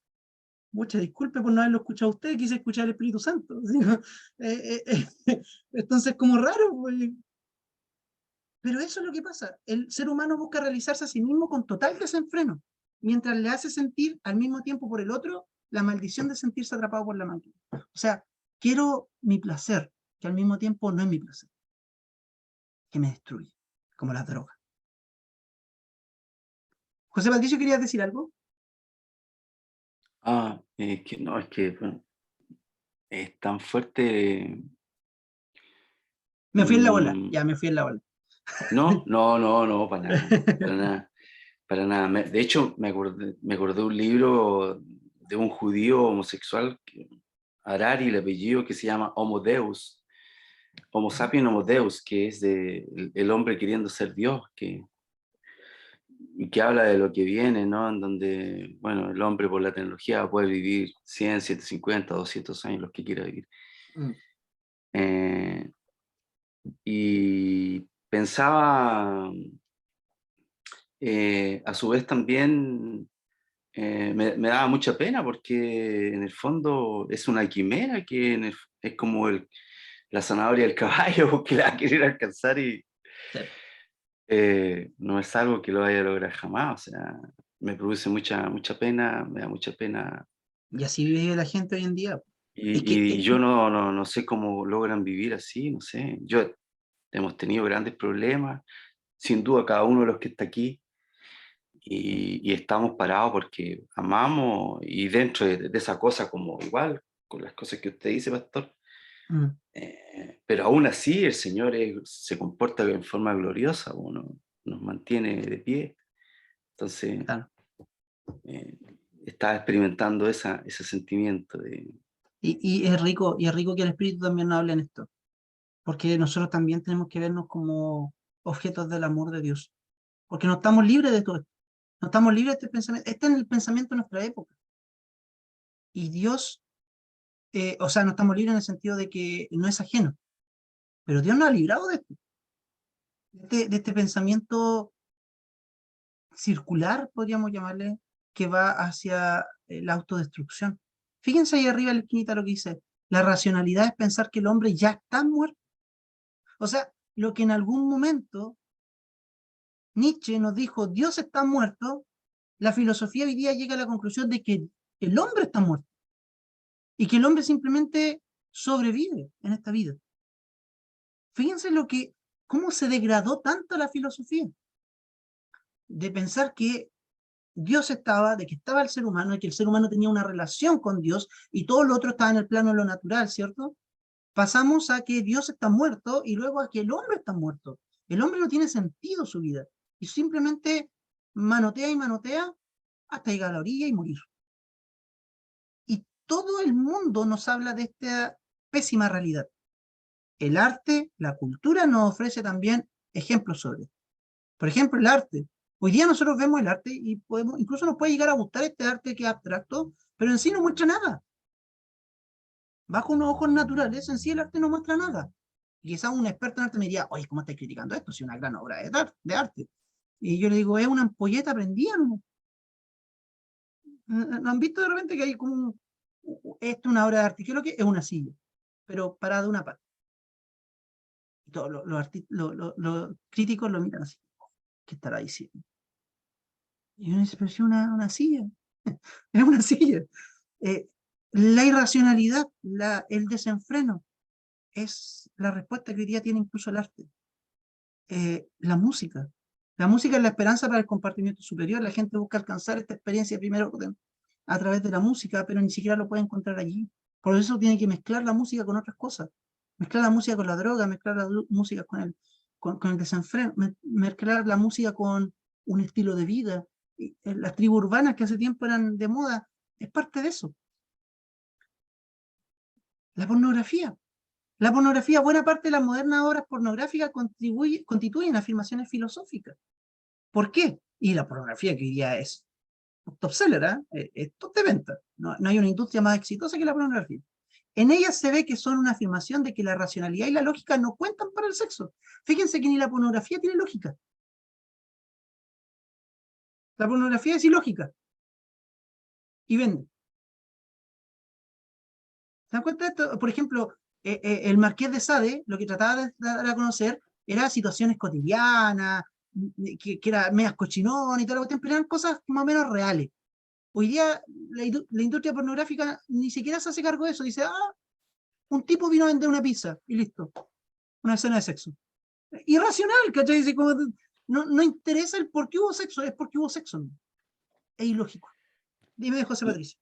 Speaker 1: muchas disculpe por no haberlo escuchado a usted, quise escuchar al Espíritu Santo. ¿Sí? Entonces, como raro, pues. Pero eso es lo que pasa. El ser humano busca realizarse a sí mismo con total desenfreno, mientras le hace sentir al mismo tiempo por el otro la maldición de sentirse atrapado por la máquina. O sea, quiero mi placer, que al mismo tiempo no es mi placer, que me destruye, como la droga. José Patricio, ¿querías decir algo?
Speaker 2: Que no, es que bueno, es tan fuerte.
Speaker 1: Me fui en la bola, ya me fui en la bola.
Speaker 2: No, para nada, para nada, para nada. De hecho, me acordé de un libro de un judío homosexual, Harari, el apellido, que se llama Homo Deus, Homo sapiens Homo Deus, que es de el hombre queriendo ser Dios, y que habla de lo que viene, ¿no? En donde, bueno, el hombre por la tecnología puede vivir 100, 150, 200 años, los que quiera vivir. Y pensaba, a su vez también, me daba mucha pena porque en el fondo es una quimera que es como la zanahoria del caballo que la va a querer alcanzar y,
Speaker 1: Sí.
Speaker 2: No es algo que lo vaya a lograr jamás, o sea, me produce mucha pena, me da mucha pena.
Speaker 1: Y así vive la gente hoy en día. Es que,
Speaker 2: Y yo no sé cómo logran vivir así, no sé. Hemos tenido grandes problemas, sin duda cada uno de los que está aquí, y estamos parados porque amamos, y dentro de esa cosa como igual, con las cosas que usted dice, pastor,
Speaker 1: mm,
Speaker 2: pero aún así el Señor se comporta en forma gloriosa, uno nos mantiene de pie. Entonces,
Speaker 1: claro.
Speaker 2: eh, estaba experimentando ese sentimiento de...
Speaker 1: Y es rico que el Espíritu también nos hable en esto, porque nosotros también tenemos que vernos como objetos del amor de Dios, porque no estamos libres de todo esto, no estamos libres de este pensamiento, este es el pensamiento de nuestra época, y Dios, o sea, no estamos libres en el sentido de que no es ajeno, pero Dios nos ha librado de esto, de este pensamiento circular, podríamos llamarle, que va hacia la autodestrucción. Fíjense ahí arriba en la esquinita lo que dice, la racionalidad es pensar que el hombre ya está muerto. O sea, lo que en algún momento Nietzsche nos dijo, Dios está muerto, la filosofía hoy día llega a la conclusión de que el hombre está muerto y que el hombre simplemente sobrevive en esta vida. Fíjense cómo se degradó tanto la filosofía de pensar que Dios estaba, de que estaba el ser humano, y que el ser humano tenía una relación con Dios y todo lo otro estaba en el plano de lo natural, ¿cierto? Pasamos a que Dios está muerto y luego a que el hombre está muerto. El hombre no tiene sentido su vida y simplemente manotea y manotea hasta llegar a la orilla y morir. Y todo el mundo nos habla de esta pésima realidad. El arte, la cultura nos ofrece también ejemplos sobre esto. Por ejemplo, el arte. Hoy día nosotros vemos el arte y podemos, incluso nos puede llegar a gustar este arte que es abstracto, pero en sí no muestra nada. Bajo unos ojos naturales, en sí el arte no muestra nada. Y quizás un experto en arte me diría, oye, ¿cómo estáis criticando esto? Si es una gran obra de arte. Y yo le digo, es una ampolleta prendida, ¿no? ¿No han visto de repente que hay como esto es una obra de arte? ¿Qué es lo que es? Es una silla, pero parada de una parte. Y todos los críticos lo miran así. ¿Qué estará diciendo? Y uno dice, pero si es una silla. Es una silla. Eh, la irracionalidad, el desenfreno, es la respuesta que hoy día tiene incluso el arte. La música. La música es la esperanza para el compartimiento superior. La gente busca alcanzar esta experiencia de primer orden a través de la música, pero ni siquiera lo puede encontrar allí. Por eso tiene que mezclar la música con otras cosas. Mezclar la música con la droga, mezclar la música con el desenfreno, mezclar la música con un estilo de vida. Las tribus urbanas que hace tiempo eran de moda, es parte de eso. La pornografía. La pornografía, buena parte de las modernas obras pornográficas constituyen afirmaciones filosóficas. ¿Por qué? Y la pornografía que hoy día es top seller, es top de venta. No hay una industria más exitosa que la pornografía. En ella se ve que son una afirmación de que la racionalidad y la lógica no cuentan para el sexo. Fíjense que ni la pornografía tiene lógica. La pornografía es ilógica y vende. ¿Se dan cuenta de esto? Por ejemplo, el Marqués de Sade lo que trataba de dar a conocer era situaciones cotidianas, que era medias cochinonas y toda la cuestión, pero eran cosas más o menos reales. Hoy día la industria pornográfica ni siquiera se hace cargo de eso. Dice, un tipo vino a vender una pizza y listo. Una escena de sexo. Irracional, ¿cachai? Dice, como, no interesa el por qué hubo sexo, es porque hubo sexo. Es ilógico. Dime, José Patricio.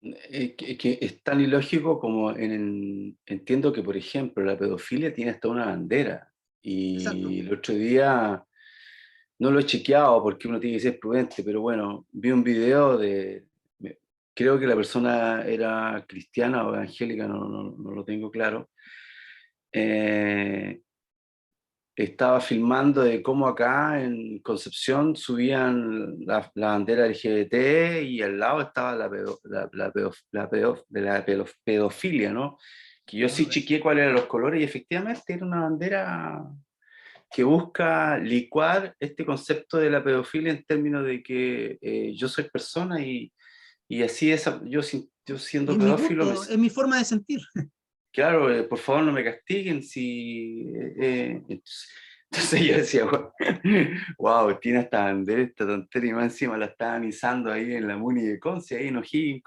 Speaker 2: Que es tan ilógico como entiendo que, por ejemplo, la pedofilia tiene hasta una bandera.
Speaker 1: Exacto.
Speaker 2: Y el otro día, no lo he chequeado porque uno tiene que ser prudente, pero bueno, vi un video creo que la persona era cristiana o evangélica, no lo tengo claro. Estaba filmando de cómo acá en Concepción subían la bandera LGBT y al lado estaba pedofilia, ¿no? Que yo sí chequeé cuáles eran los colores y efectivamente era una bandera que busca licuar este concepto de la pedofilia en términos de que yo soy persona y así es, yo
Speaker 1: Y
Speaker 2: siendo
Speaker 1: es mi
Speaker 2: pedófilo,
Speaker 1: gusto, es mi forma de sentir.
Speaker 2: claro, por favor no me castiguen si... Entonces yo decía, wow, tiene hasta vender esta tontería y más encima la estaban izando ahí en la Muni de Conce, ahí en O'Higgins,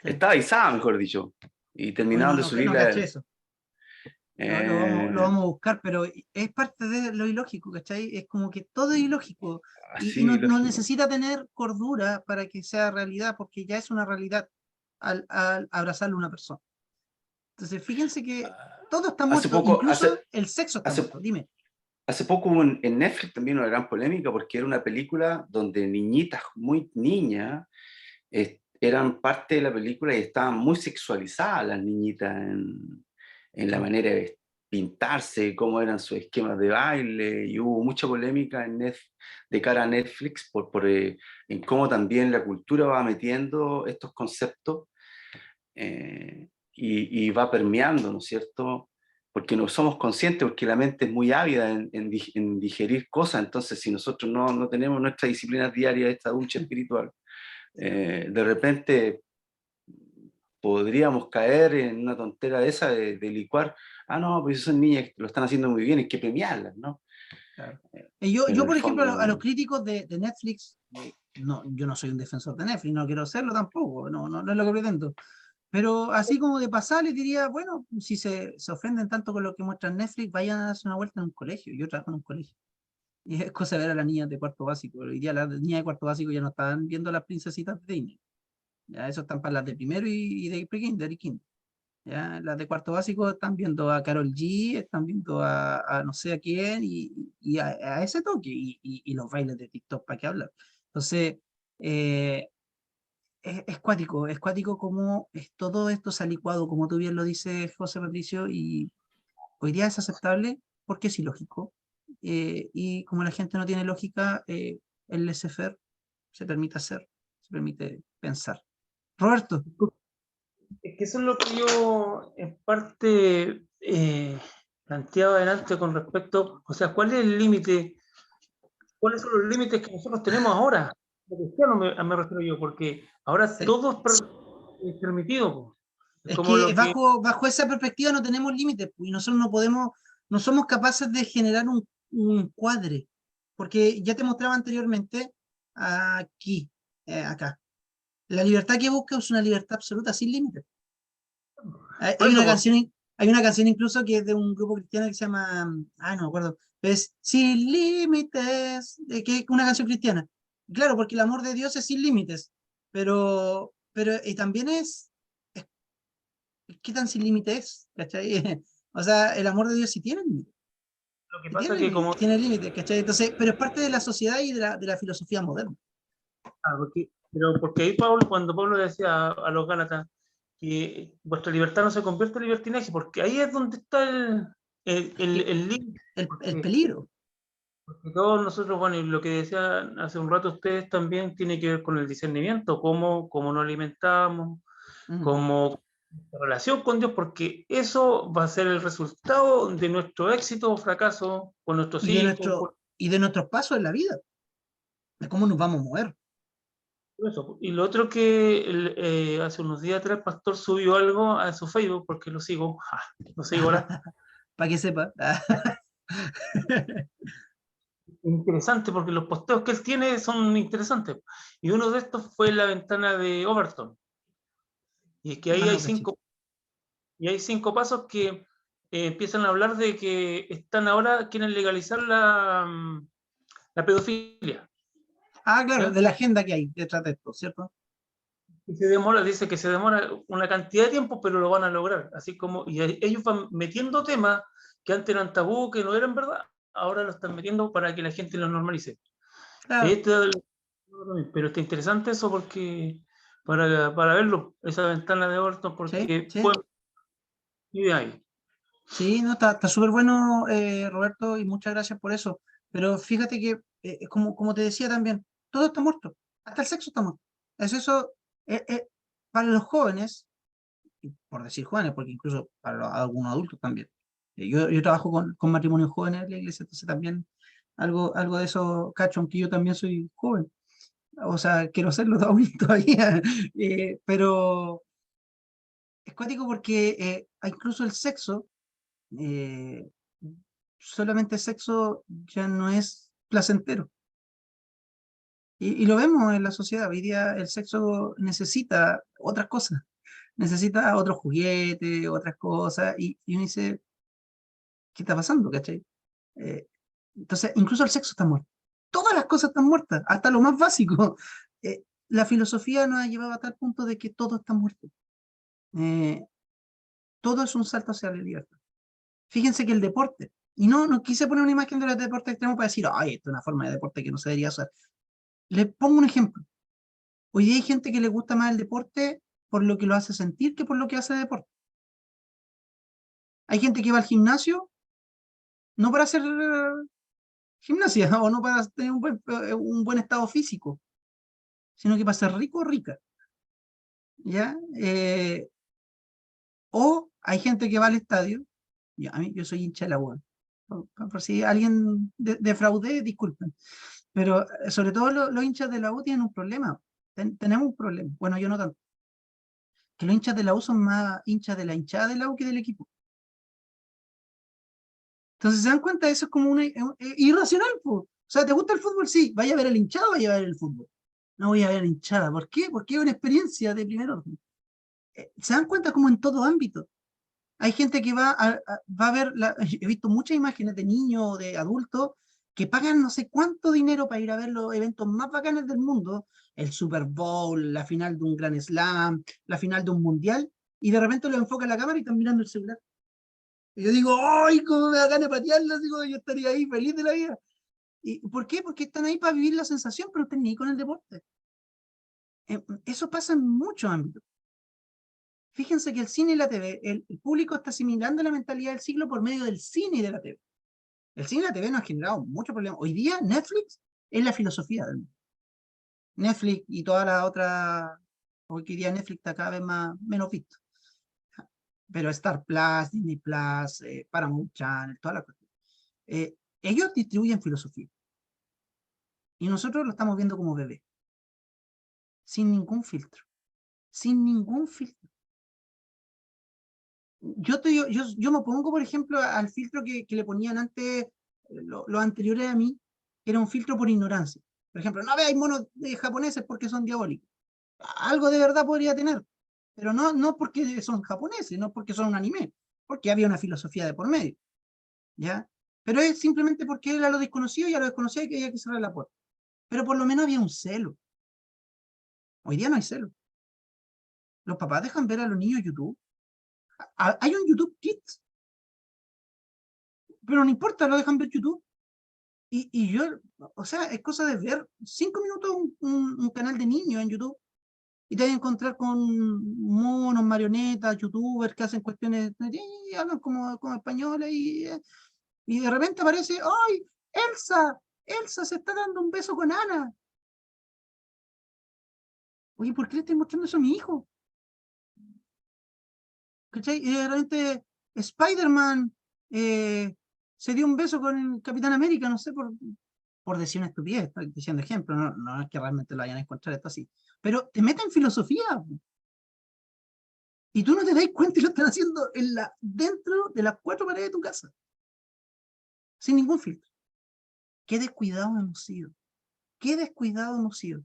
Speaker 1: Sí.
Speaker 2: estaba izada, mejor dicho, y
Speaker 1: Hoy
Speaker 2: terminaron de
Speaker 1: no
Speaker 2: subirla.
Speaker 1: caché eso. Lo
Speaker 2: Eh,
Speaker 1: vamos a buscar, pero es parte de lo ilógico, ¿cachai? Es como que todo es ilógico y
Speaker 2: así,
Speaker 1: no
Speaker 2: lógico.
Speaker 1: necesita tener cordura para que sea realidad, porque ya es una realidad al abrazarle a una persona. Entonces, fíjense que todo está
Speaker 2: Hace
Speaker 1: muerto,
Speaker 2: poco,
Speaker 1: incluso el sexo está
Speaker 2: hace,
Speaker 1: muerto. Dime.
Speaker 2: hace poco hubo en Netflix también una gran polémica porque era una película donde niñitas muy niñas eran parte de la película y estaban muy sexualizadas las niñitas en la manera de pintarse, cómo eran sus esquemas de baile, y hubo mucha polémica de cara a Netflix en cómo también la cultura va metiendo estos conceptos y va permeando, ¿no es cierto? Porque no somos conscientes, porque la mente es muy ávida en digerir cosas, entonces si nosotros no tenemos nuestra disciplina diaria, esta ducha espiritual, de repente podríamos caer en una tontera de esa de licuar, no, pues son niñas que lo están haciendo muy bien, hay que premiarlas, ¿no?
Speaker 1: Claro.
Speaker 2: Pero
Speaker 1: Yo,
Speaker 2: en el
Speaker 1: por ejemplo, a los
Speaker 2: fondo,
Speaker 1: críticos de Netflix, no, yo no soy un defensor de Netflix, no quiero serlo tampoco, no es lo que pretendo. Pero así como de pasar, les diría, bueno, si se ofenden tanto con lo que muestra Netflix, vayan a darse una vuelta en un colegio. Yo trabajo en un colegio. Y es cosa de ver a las niñas de cuarto básico. Hoy día las niñas de cuarto básico ya no están viendo las princesitas de Disney. Ya eso están para las de primero y de pre-kinder y kinder. Ya las de cuarto básico están viendo a Carol G, están viendo a no sé a quién y a ese toque y los bailes de TikTok, ¿para qué hablar? Entonces, eh, es cuático como todo esto se ha licuado, como tú bien lo dices, José Patricio, y hoy día es aceptable porque es ilógico. Y como la gente no tiene lógica, el laissez-faire se permite hacer, se permite pensar. Roberto,
Speaker 5: Es que eso es lo que yo en parte planteaba adelante con respecto, o sea, ¿cuál es el límite? ¿Cuáles son los límites que nosotros tenemos ahora? Lo cristiano me refiero yo, porque ahora
Speaker 1: sí,
Speaker 5: todo es permitido, po. Es
Speaker 1: es
Speaker 5: como
Speaker 1: que
Speaker 5: lo que
Speaker 1: bajo esa perspectiva no tenemos límites pues, y nosotros no somos capaces de generar un cuadre, porque ya te mostraba anteriormente aquí, acá. La libertad que busca es una libertad absoluta, sin límites. Hay,
Speaker 5: por
Speaker 1: hay
Speaker 5: eso,
Speaker 1: una
Speaker 5: pues,
Speaker 1: canción, hay una canción incluso que es de un grupo cristiano que se llama, no me acuerdo, es Sin Límites, que es una canción cristiana. Claro, porque el amor de Dios es sin límites, pero y también es ¿qué tan sin límites es? ¿Cachai? O sea, el amor de Dios sí tiene límites,
Speaker 5: lo que
Speaker 1: sí
Speaker 5: pasa que como,
Speaker 1: tiene límites, ¿cachai? Entonces, pero es parte de la sociedad y de la filosofía moderna.
Speaker 5: porque ahí Pablo, cuando Pablo decía a los Gálatas que vuestra libertad no se convierte en libertinaje, porque ahí es donde está
Speaker 1: Es que
Speaker 5: el límite,
Speaker 1: el
Speaker 5: porque
Speaker 1: peligro.
Speaker 5: todos nosotros, bueno, y lo que decía hace un rato ustedes también tiene que ver con el discernimiento, cómo nos alimentamos,
Speaker 1: Mm.
Speaker 5: cómo la relación con Dios, porque eso va a ser el resultado de nuestro éxito o fracaso con nuestros hijos,
Speaker 1: Y de nuestros pasos en la vida, de cómo nos vamos a mover.
Speaker 5: por eso. Y lo otro que hace unos días atrás el pastor subió algo a su Facebook, porque lo sigo ahora.
Speaker 1: Para que sepa.
Speaker 5: Interesante, porque los posteos que él tiene son interesantes. Y uno de estos fue la ventana de Overton. Y es que ahí
Speaker 1: No, caché.
Speaker 5: hay 5 pasos que empiezan a hablar de que están ahora, quieren legalizar la pedofilia.
Speaker 1: Claro,
Speaker 5: ¿Ya?
Speaker 1: de la agenda que hay detrás de esto, ¿cierto?
Speaker 5: Y dice que se demora una cantidad de tiempo, pero lo van a lograr. Así como, y ellos van metiendo temas que antes eran tabú, que no eran verdad, ahora lo están metiendo para que la gente lo normalice.
Speaker 1: Claro,
Speaker 5: Este, pero está interesante eso porque para verlo, esa ventana de Overton,
Speaker 1: sí,
Speaker 5: porque
Speaker 1: sí.
Speaker 5: pues, y de ahí.
Speaker 1: Sí, no, está súper bueno, Roberto, y muchas gracias por eso. Pero fíjate que, como te decía también, todo está muerto. Hasta el sexo está muerto. Eso, para los jóvenes, y por decir jóvenes, porque incluso para algunos adultos también. Yo trabajo con matrimonios jóvenes en la iglesia, entonces también algo de eso cacho, aunque yo también soy joven. O sea, quiero serlo todavía. Pero es cuático porque incluso el sexo, eh, solamente sexo ya no es placentero. Y lo vemos en la sociedad. Hoy día el sexo necesita otras cosas, necesita otros juguetes, otras cosas, y uno dice, ¿qué está pasando? ¿Cachai? Eh, entonces, incluso el sexo está muerto. Todas las cosas están muertas, hasta lo más básico. La filosofía nos ha llevado a tal punto de que todo está muerto. Eh, todo es un salto hacia la libertad. Fíjense que el deporte, y no quise poner una imagen de los deportes extremos para decir, ay, esto es una forma de deporte que no se debería hacer. Les pongo un ejemplo. Hoy día hay gente que le gusta más el deporte por lo que lo hace sentir que por lo que hace deporte. Hay gente que va al gimnasio no para hacer gimnasia o no para tener un buen estado físico, sino que para ser rico o rica. ¿Ya? O hay gente que va al estadio, yo soy hincha de la U, por si alguien defraudé, disculpen, pero sobre todo los hinchas de la U tienen un problema, tenemos un problema, bueno, yo no tanto, que los hinchas de la U son más hinchas de la hinchada de la U que del equipo. Entonces, ¿se dan cuenta? Eso es como irracional, po. O sea, ¿te gusta el fútbol? Sí. ¿Vaya a ver el hinchado o vaya a ver el fútbol? No voy a ver la hinchada. ¿Por qué? Porque es una experiencia de primer orden. ¿Se dan cuenta como en todo ámbito? Hay gente que va a ver, he visto muchas imágenes de niños o de adultos que pagan no sé cuánto dinero para ir a ver los eventos más bacanes del mundo, el Super Bowl, la final de un Grand Slam, la final de un mundial, y de repente lo enfoca la cámara y están mirando el celular. Y yo digo, ¡ay, cómo me da ganas de patearlas! Digo, yo estaría ahí feliz de la vida. ¿Y por qué? Porque están ahí para vivir la sensación, pero no están ni con el deporte. Eso pasa en muchos ámbitos. Fíjense que el cine y la TV, el público está asimilando la mentalidad del siglo por medio del cine y de la TV. El cine y la TV nos ha generado muchos problemas. Hoy día Netflix es la filosofía del mundo. Netflix y todas las otras, hoy día Netflix está cada vez menos visto. Pero Star Plus, Disney Plus, Paramount Channel, todas las cosas. Ellos distribuyen filosofía. Y nosotros lo estamos viendo como bebé. Sin ningún filtro. Sin ningún filtro. Yo me pongo, por ejemplo, al filtro que le ponían antes los anteriores a mí, que era un filtro por ignorancia. Por ejemplo, no veáis monos japoneses porque son diabólicos. Algo de verdad podría tener, pero no porque son japoneses, no porque son un anime, porque había una filosofía de por medio. ¿Ya? Pero es simplemente porque era lo desconocido y a lo desconocido había que cerrar la puerta. Pero por lo menos había un celo. Hoy día no hay celo. Los papás dejan ver a los niños YouTube. Hay un YouTube Kids, pero no importa, lo dejan ver YouTube. Y yo, o sea, es cosa de ver 5 minutos un canal de niños en YouTube y te vas a encontrar con monos, marionetas, youtubers que hacen cuestiones y hablan como españoles y de repente aparece, ¡ay! Elsa se está dando un beso con Ana. Oye, ¿por qué le estoy mostrando eso a mi hijo? ¿Cachai? Y de repente Spider-Man se dio un beso con el Capitán América, no sé, por decir una estupidez, estoy diciendo ejemplo, no es que realmente lo vayan a encontrar esto así. Pero te meten filosofía y tú no te das cuenta y lo están haciendo dentro de las 4 paredes de tu casa, sin ningún filtro. Qué descuidados hemos sido. Qué descuidados hemos sido.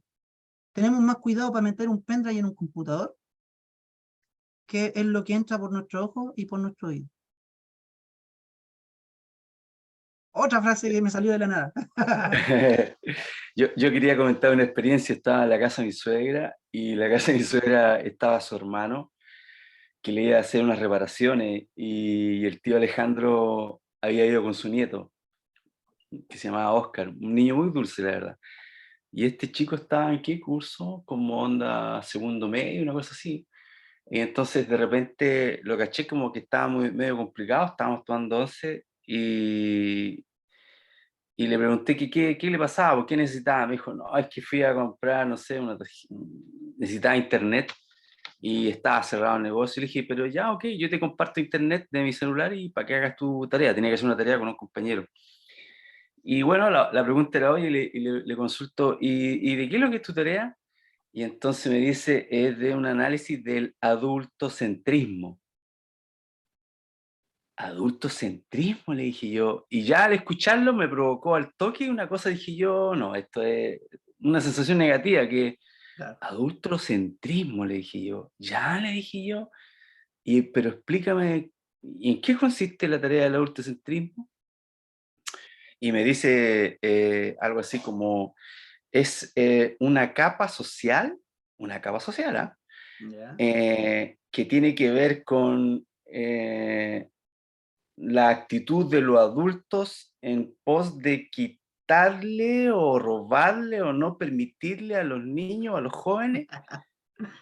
Speaker 1: Tenemos más cuidado para meter un pendrive en un computador que es lo que entra por nuestro ojo y por nuestro oído. Otra frase que me salió de la nada.
Speaker 2: Yo quería comentar una experiencia. Estaba en la casa de mi suegra y en la casa de mi suegra estaba su hermano que le iba a hacer unas reparaciones y el tío Alejandro había ido con su nieto que se llamaba Oscar, un niño muy dulce, la verdad. Y este chico estaba en qué curso, como onda segundo medio, una cosa así. Y entonces de repente lo caché como que estaba medio complicado, estábamos tomando once y le pregunté qué le pasaba, por qué necesitaba. Me dijo, no, es que fui a comprar, no sé, necesitaba internet y estaba cerrado el negocio. Y le dije, pero ya, ok, yo te comparto internet de mi celular y para que hagas tu tarea. Tenía que hacer una tarea con un compañero. Y bueno, la pregunta era hoy y le consulto, ¿y de qué es lo que es tu tarea? Y entonces me dice, es de un análisis del adultocentrismo. Adultocentrismo, le dije yo. Y ya al escucharlo me provocó al toque una cosa, dije yo, no, esto es una sensación negativa, que
Speaker 1: Claro.
Speaker 2: adultocentrismo, le dije yo. Ya, le dije yo. Pero explícame, ¿y en qué consiste la tarea del adultocentrismo? Y me dice algo así como, es una capa social, ¿ah?
Speaker 1: Ya.
Speaker 2: Que tiene que ver con la actitud de los adultos en pos de quitarle o robarle o no permitirle a los niños, a los jóvenes,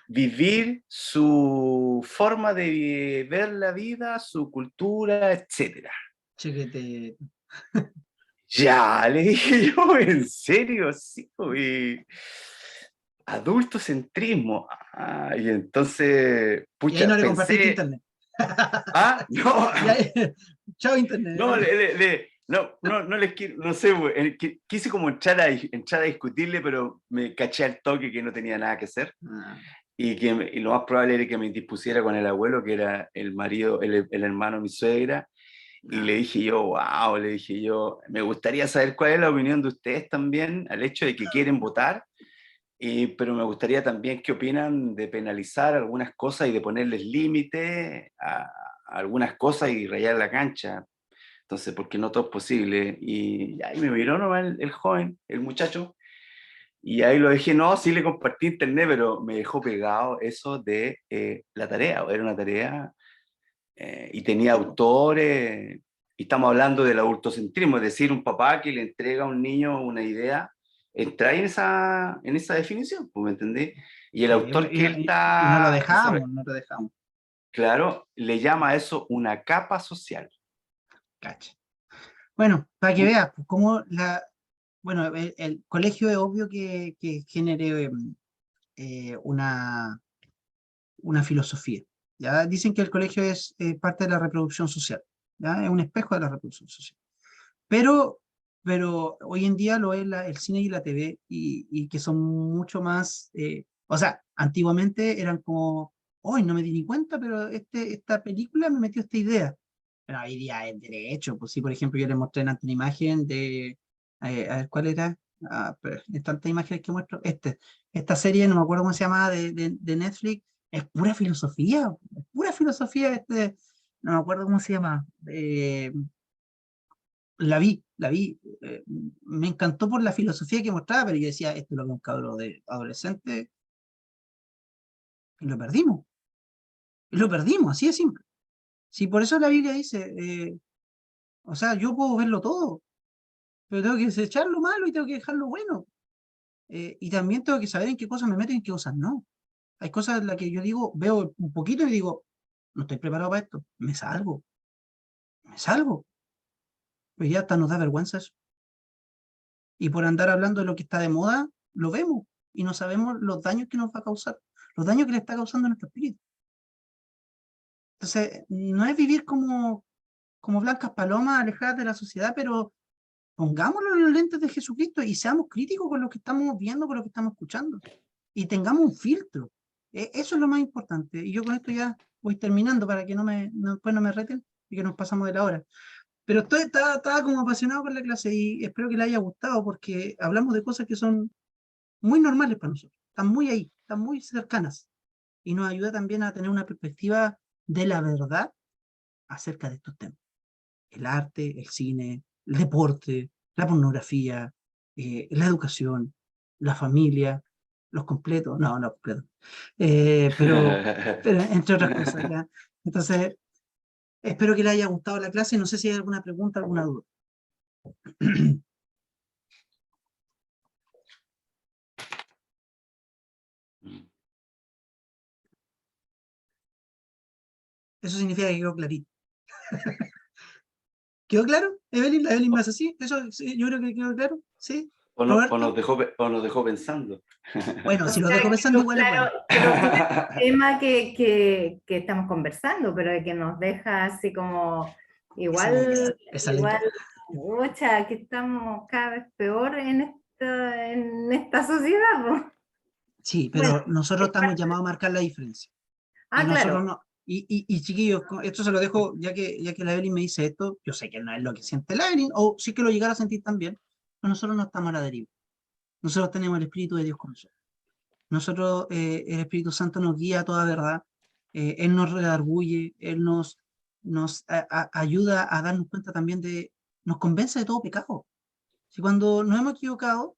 Speaker 2: vivir su forma de ver la vida, su cultura, etc.
Speaker 1: Chequete.
Speaker 2: Ya, le dije yo, ¿en serio? Sí, pues, adultocentrismo. Ah, y entonces,
Speaker 1: Y ahí no
Speaker 2: pucha,
Speaker 1: le compartiste
Speaker 2: pensé,
Speaker 1: internet.
Speaker 2: no,
Speaker 1: Y ahí- Chao internet.
Speaker 2: no, no les quiero, no sé, güey, quise como entrar a discutirle, pero me caché al toque que no tenía nada que hacer.
Speaker 1: Ah,
Speaker 2: Y lo más probable era que me dispusiera con el abuelo, que era el marido, el hermano de mi suegra. Y le dije yo, wow, le dije yo, me gustaría saber cuál es la opinión de ustedes también al hecho de que quieren votar, pero me gustaría también qué opinan de penalizar algunas cosas y de ponerles límite a algunas cosas y rayar la cancha. Entonces, porque no todo es posible. Y ahí me miró nomás el joven, el muchacho, y ahí lo dejé, no, sí le compartí internet, pero me dejó pegado eso de la tarea, era una tarea y tenía autores, y estamos hablando del adultocentrismo, es decir, un papá que le entrega a un niño una idea, entra en esa definición, pues, ¿me entendés? Y el
Speaker 1: sí,
Speaker 2: autor que él
Speaker 1: y no lo
Speaker 2: está,
Speaker 1: dejamos, no lo dejamos.
Speaker 2: claro, le llama a eso una capa social.
Speaker 1: Cacha. Bueno, para que
Speaker 2: Mm.
Speaker 1: veas, pues, cómo bueno, el colegio es obvio que genere una filosofía. ¿Ya? Dicen que el colegio es parte de la reproducción social, ¿ya? Es un espejo de la reproducción social. Pero, pero hoy en día lo es el cine y la TV, y que son mucho más, o sea, antiguamente eran como, hoy no me di ni cuenta, pero esta película me metió esta idea. Pero hoy día es derecho, pues sí, por ejemplo, yo les mostré antes una imagen de, a ver, ¿cuál era? Ah, pero es tantas imágenes que muestro. Esta serie, no me acuerdo cómo se llamaba, de Netflix, es pura filosofía, no me acuerdo cómo se llama. La vi, me encantó por la filosofía que mostraba, pero yo decía, esto es lo que un cabro de adolescente, y lo perdimos, así de simple. Sí, por eso la Biblia dice, o sea, yo puedo verlo todo, pero tengo que desechar lo malo y tengo que dejar lo bueno. Y también tengo que saber en qué cosas me meto y en qué cosas no. Hay cosas en las que yo digo, veo un poquito y digo, no estoy preparado para esto, me salgo. Pues ya hasta nos da vergüenza eso. Y por andar hablando de lo que está de moda, lo vemos y no sabemos los daños que nos va a causar, los daños que le está causando a nuestro espíritu. Entonces, no es vivir como blancas palomas alejadas de la sociedad, pero pongámoslo en los lentes de Jesucristo y seamos críticos con lo que estamos viendo, con lo que estamos escuchando. Y tengamos un filtro. Eso es lo más importante. Y yo con esto ya voy terminando para que después no me reten y que nos pasamos de la hora. Pero estaba como apasionado por la clase y espero que le haya gustado porque hablamos de cosas que son muy normales para nosotros. Están muy ahí, están muy cercanas. Y nos ayuda también a tener una perspectiva de la verdad acerca de estos temas. El arte, el cine, el deporte, la pornografía, la educación, la familia, los completos, no completos, pero entre otras cosas, ¿ya? Entonces, espero que le haya gustado la clase. No sé si hay alguna pregunta, alguna duda. Eso significa que quedó clarito. ¿Quedó claro, Evelyn? ¿La Evelyn me hace así? Eso sí, yo creo que quedó claro. ¿Sí?
Speaker 2: O, no,
Speaker 1: ¿Roberto?
Speaker 2: o nos dejó pensando.
Speaker 1: Bueno,
Speaker 4: O
Speaker 1: si lo
Speaker 4: sea,
Speaker 1: dejo pensando, igual es
Speaker 4: claro,
Speaker 1: bueno.
Speaker 4: quedó claro el tema que estamos conversando, pero de que nos deja así como
Speaker 1: Esa es la idea,
Speaker 4: igual,
Speaker 1: esa es la
Speaker 4: igual,
Speaker 1: idea.
Speaker 4: mucha, que estamos cada vez peor en esta sociedad, po.
Speaker 1: Sí,
Speaker 4: Bueno,
Speaker 1: pero nosotros
Speaker 4: es
Speaker 1: estamos
Speaker 4: parte-
Speaker 1: llamados a marcar la diferencia. Y nosotros
Speaker 4: claro,
Speaker 1: no, Y chiquillos, esto se lo dejo, ya que la Evelyn me dice esto, yo sé que no es lo que siente la Evelyn, o sí que lo llegara a sentir también, pero nosotros no estamos a la deriva. Nosotros tenemos el Espíritu de Dios con nosotros. Nosotros, el Espíritu Santo nos guía a toda verdad, Él nos redarguye, Él nos ayuda a darnos cuenta también nos convence de todo pecado. Si cuando nos hemos equivocado,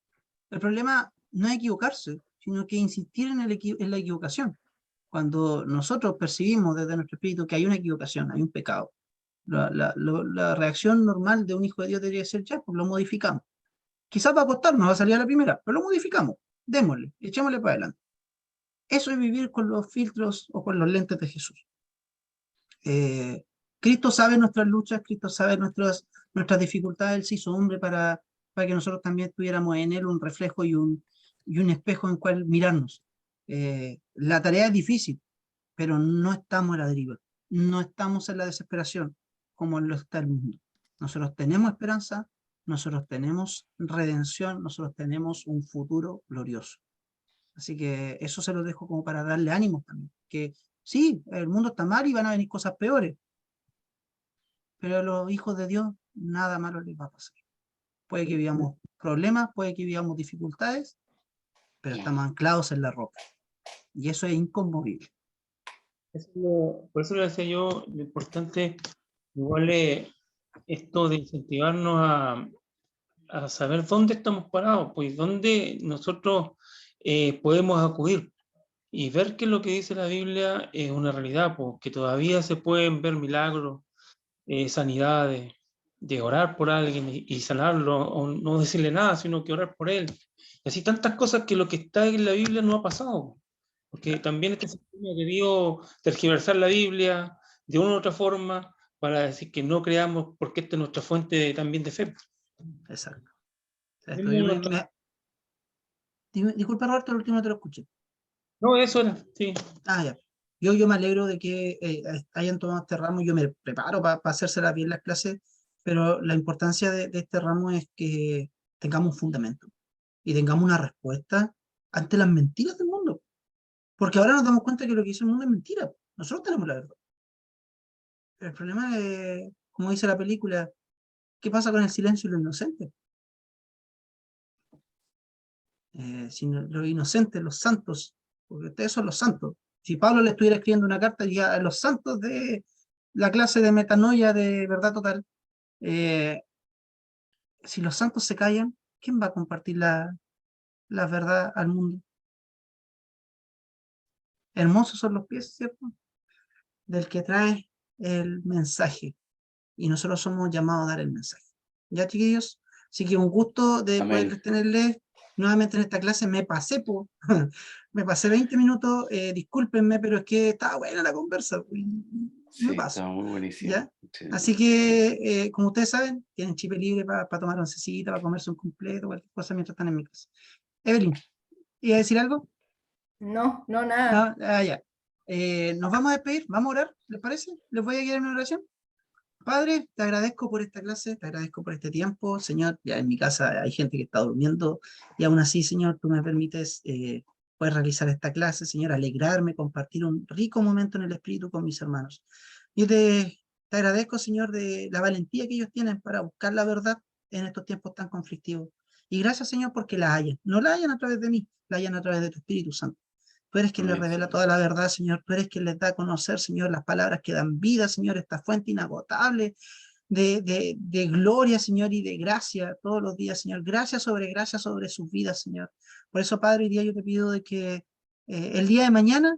Speaker 1: el problema no es equivocarse, sino que insistir en la equivocación. Cuando nosotros percibimos desde nuestro espíritu que hay una equivocación, hay un pecado, la reacción normal de un hijo de Dios debería ser ya, pues lo modificamos. Quizás va a costar, no va a salir a la primera, pero lo modificamos, démosle, echémosle para adelante. Eso es vivir con los filtros o con los lentes de Jesús. Cristo sabe nuestras luchas, Cristo sabe nuestras dificultades, Él se hizo hombre para que nosotros también tuviéramos en Él un reflejo y un espejo en cual mirarnos. La tarea es difícil, pero no estamos a la deriva, no estamos en la desesperación como lo está el mundo. Nosotros tenemos esperanza, nosotros tenemos redención, nosotros tenemos un futuro glorioso. Así que eso se lo dejo como para darle ánimo también, que sí, el mundo está mal y van a venir cosas peores, pero a los hijos de Dios nada malo les va a pasar. Puede que vivamos problemas, puede que vivamos dificultades, pero estamos anclados en la roca. Y eso es inconmovible.
Speaker 5: Por eso le decía yo, lo importante igual es esto de incentivarnos a saber dónde estamos parados, pues dónde nosotros podemos acudir y ver que lo que dice la Biblia es una realidad, pues, que todavía se pueden ver milagros, sanidades, de orar por alguien y sanarlo, o no decirle nada, sino que orar por él. Y así tantas cosas que lo que está en la Biblia no ha pasado. Porque también este sistema ha querido tergiversar la Biblia de una u otra forma para decir que no creamos porque esta es nuestra fuente también de fe.
Speaker 1: Exacto. Disculpa, Roberto, el último no te lo escuché.
Speaker 5: No, eso era, sí.
Speaker 1: Ya. Yo me alegro de que hayan tomado este ramo, yo me preparo para hacérselas bien las clases, pero la importancia de este ramo es que tengamos un fundamento y tengamos una respuesta ante las mentiras del mundo. Porque ahora nos damos cuenta que lo que dice el mundo es mentira. Nosotros tenemos la verdad. El problema es, como dice la película, ¿qué pasa con el silencio y lo inocente? Si los inocentes, los santos, porque ustedes son los santos. Si Pablo le estuviera escribiendo una carta diría a los santos de la clase de metanoia de verdad total, si los santos se callan, ¿quién va a compartir la verdad al mundo? Hermosos son los pies, ¿cierto? Del que trae el mensaje. Y nosotros somos llamados a dar el mensaje. ¿Ya, chiquillos? Así que un gusto de poder tenerles nuevamente en esta clase. Me pasé, me pasé 20 minutos, discúlpenme, pero es que estaba buena la conversa.
Speaker 2: Sí,
Speaker 1: me paso.
Speaker 2: está muy buenísimo.
Speaker 1: ¿Ya?
Speaker 2: Sí.
Speaker 1: Así que, como ustedes saben, tienen chip libre para tomar oncecita, para comerse un completo, cualquier cosa mientras están en mi casa. Evelyn, ¿iba a decir algo?
Speaker 4: No, nada.
Speaker 1: No, ya. Nos vamos a despedir, vamos a orar, ¿les parece? ¿Les voy a guiar en una oración? Padre, te agradezco por esta clase, te agradezco por este tiempo, Señor. Ya en mi casa hay gente que está durmiendo y aún así, Señor, tú me permites poder realizar esta clase, Señor, alegrarme, compartir un rico momento en el Espíritu con mis hermanos. Yo te agradezco, Señor, de la valentía que ellos tienen para buscar la verdad en estos tiempos tan conflictivos. Y gracias, Señor, porque la hayan. No la hayan a través de mí, la hayan a través de tu Espíritu Santo. Tú eres quien les revela toda la verdad, Señor. Tú eres quien les da a conocer, Señor, las palabras que dan vida, Señor, esta fuente inagotable de gloria, Señor, y de gracia todos los días, Señor. Gracia sobre sus vidas, Señor. Por eso, Padre, hoy día yo te pido de que el día de mañana,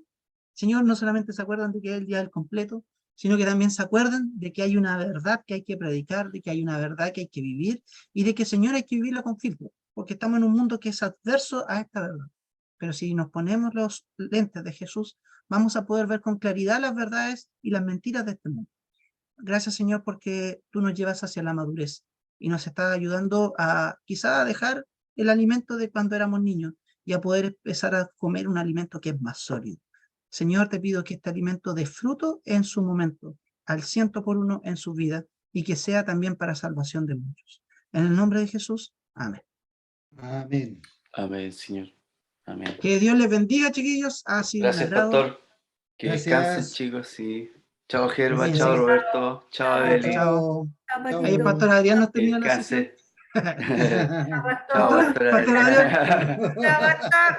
Speaker 1: Señor, no solamente se acuerdan de que es el día del completo, sino que también se acuerdan de que hay una verdad que hay que predicar, de que hay una verdad que hay que vivir, y de que, Señor, hay que vivirla con filtro, porque estamos en un mundo que es adverso a esta verdad. Pero si nos ponemos los lentes de Jesús, vamos a poder ver con claridad las verdades y las mentiras de este mundo. Gracias, Señor, porque tú nos llevas hacia la madurez y nos estás ayudando a quizá a dejar el alimento de cuando éramos niños y a poder empezar a comer un alimento que es más sólido. Señor, te pido que este alimento dé fruto en su momento, al 100% en su vida, y que sea también para salvación de muchos. En el nombre de Jesús, amén.
Speaker 3: Amén.
Speaker 2: Amén, Señor. Amén.
Speaker 1: Que Dios les bendiga, chiquillos. Ha sido
Speaker 2: Gracias,
Speaker 1: un agrado.
Speaker 2: pastor. Que descansen,
Speaker 3: Gracias.
Speaker 2: chicos, sí. Chao, Gerba,
Speaker 1: Cuídense.
Speaker 2: chao, Roberto, chao,
Speaker 4: Chao.
Speaker 2: Evelyn.
Speaker 3: Chao.
Speaker 4: Chao,
Speaker 3: Chao.
Speaker 1: Ahí el
Speaker 4: Patito.
Speaker 1: pastor Adrián nos
Speaker 2: Que
Speaker 1: tenía la sesión.
Speaker 2: descanse. Chao,
Speaker 4: Pastor.
Speaker 2: pastor
Speaker 1: Pastor
Speaker 2: Adrián.
Speaker 4: Chao, pastor.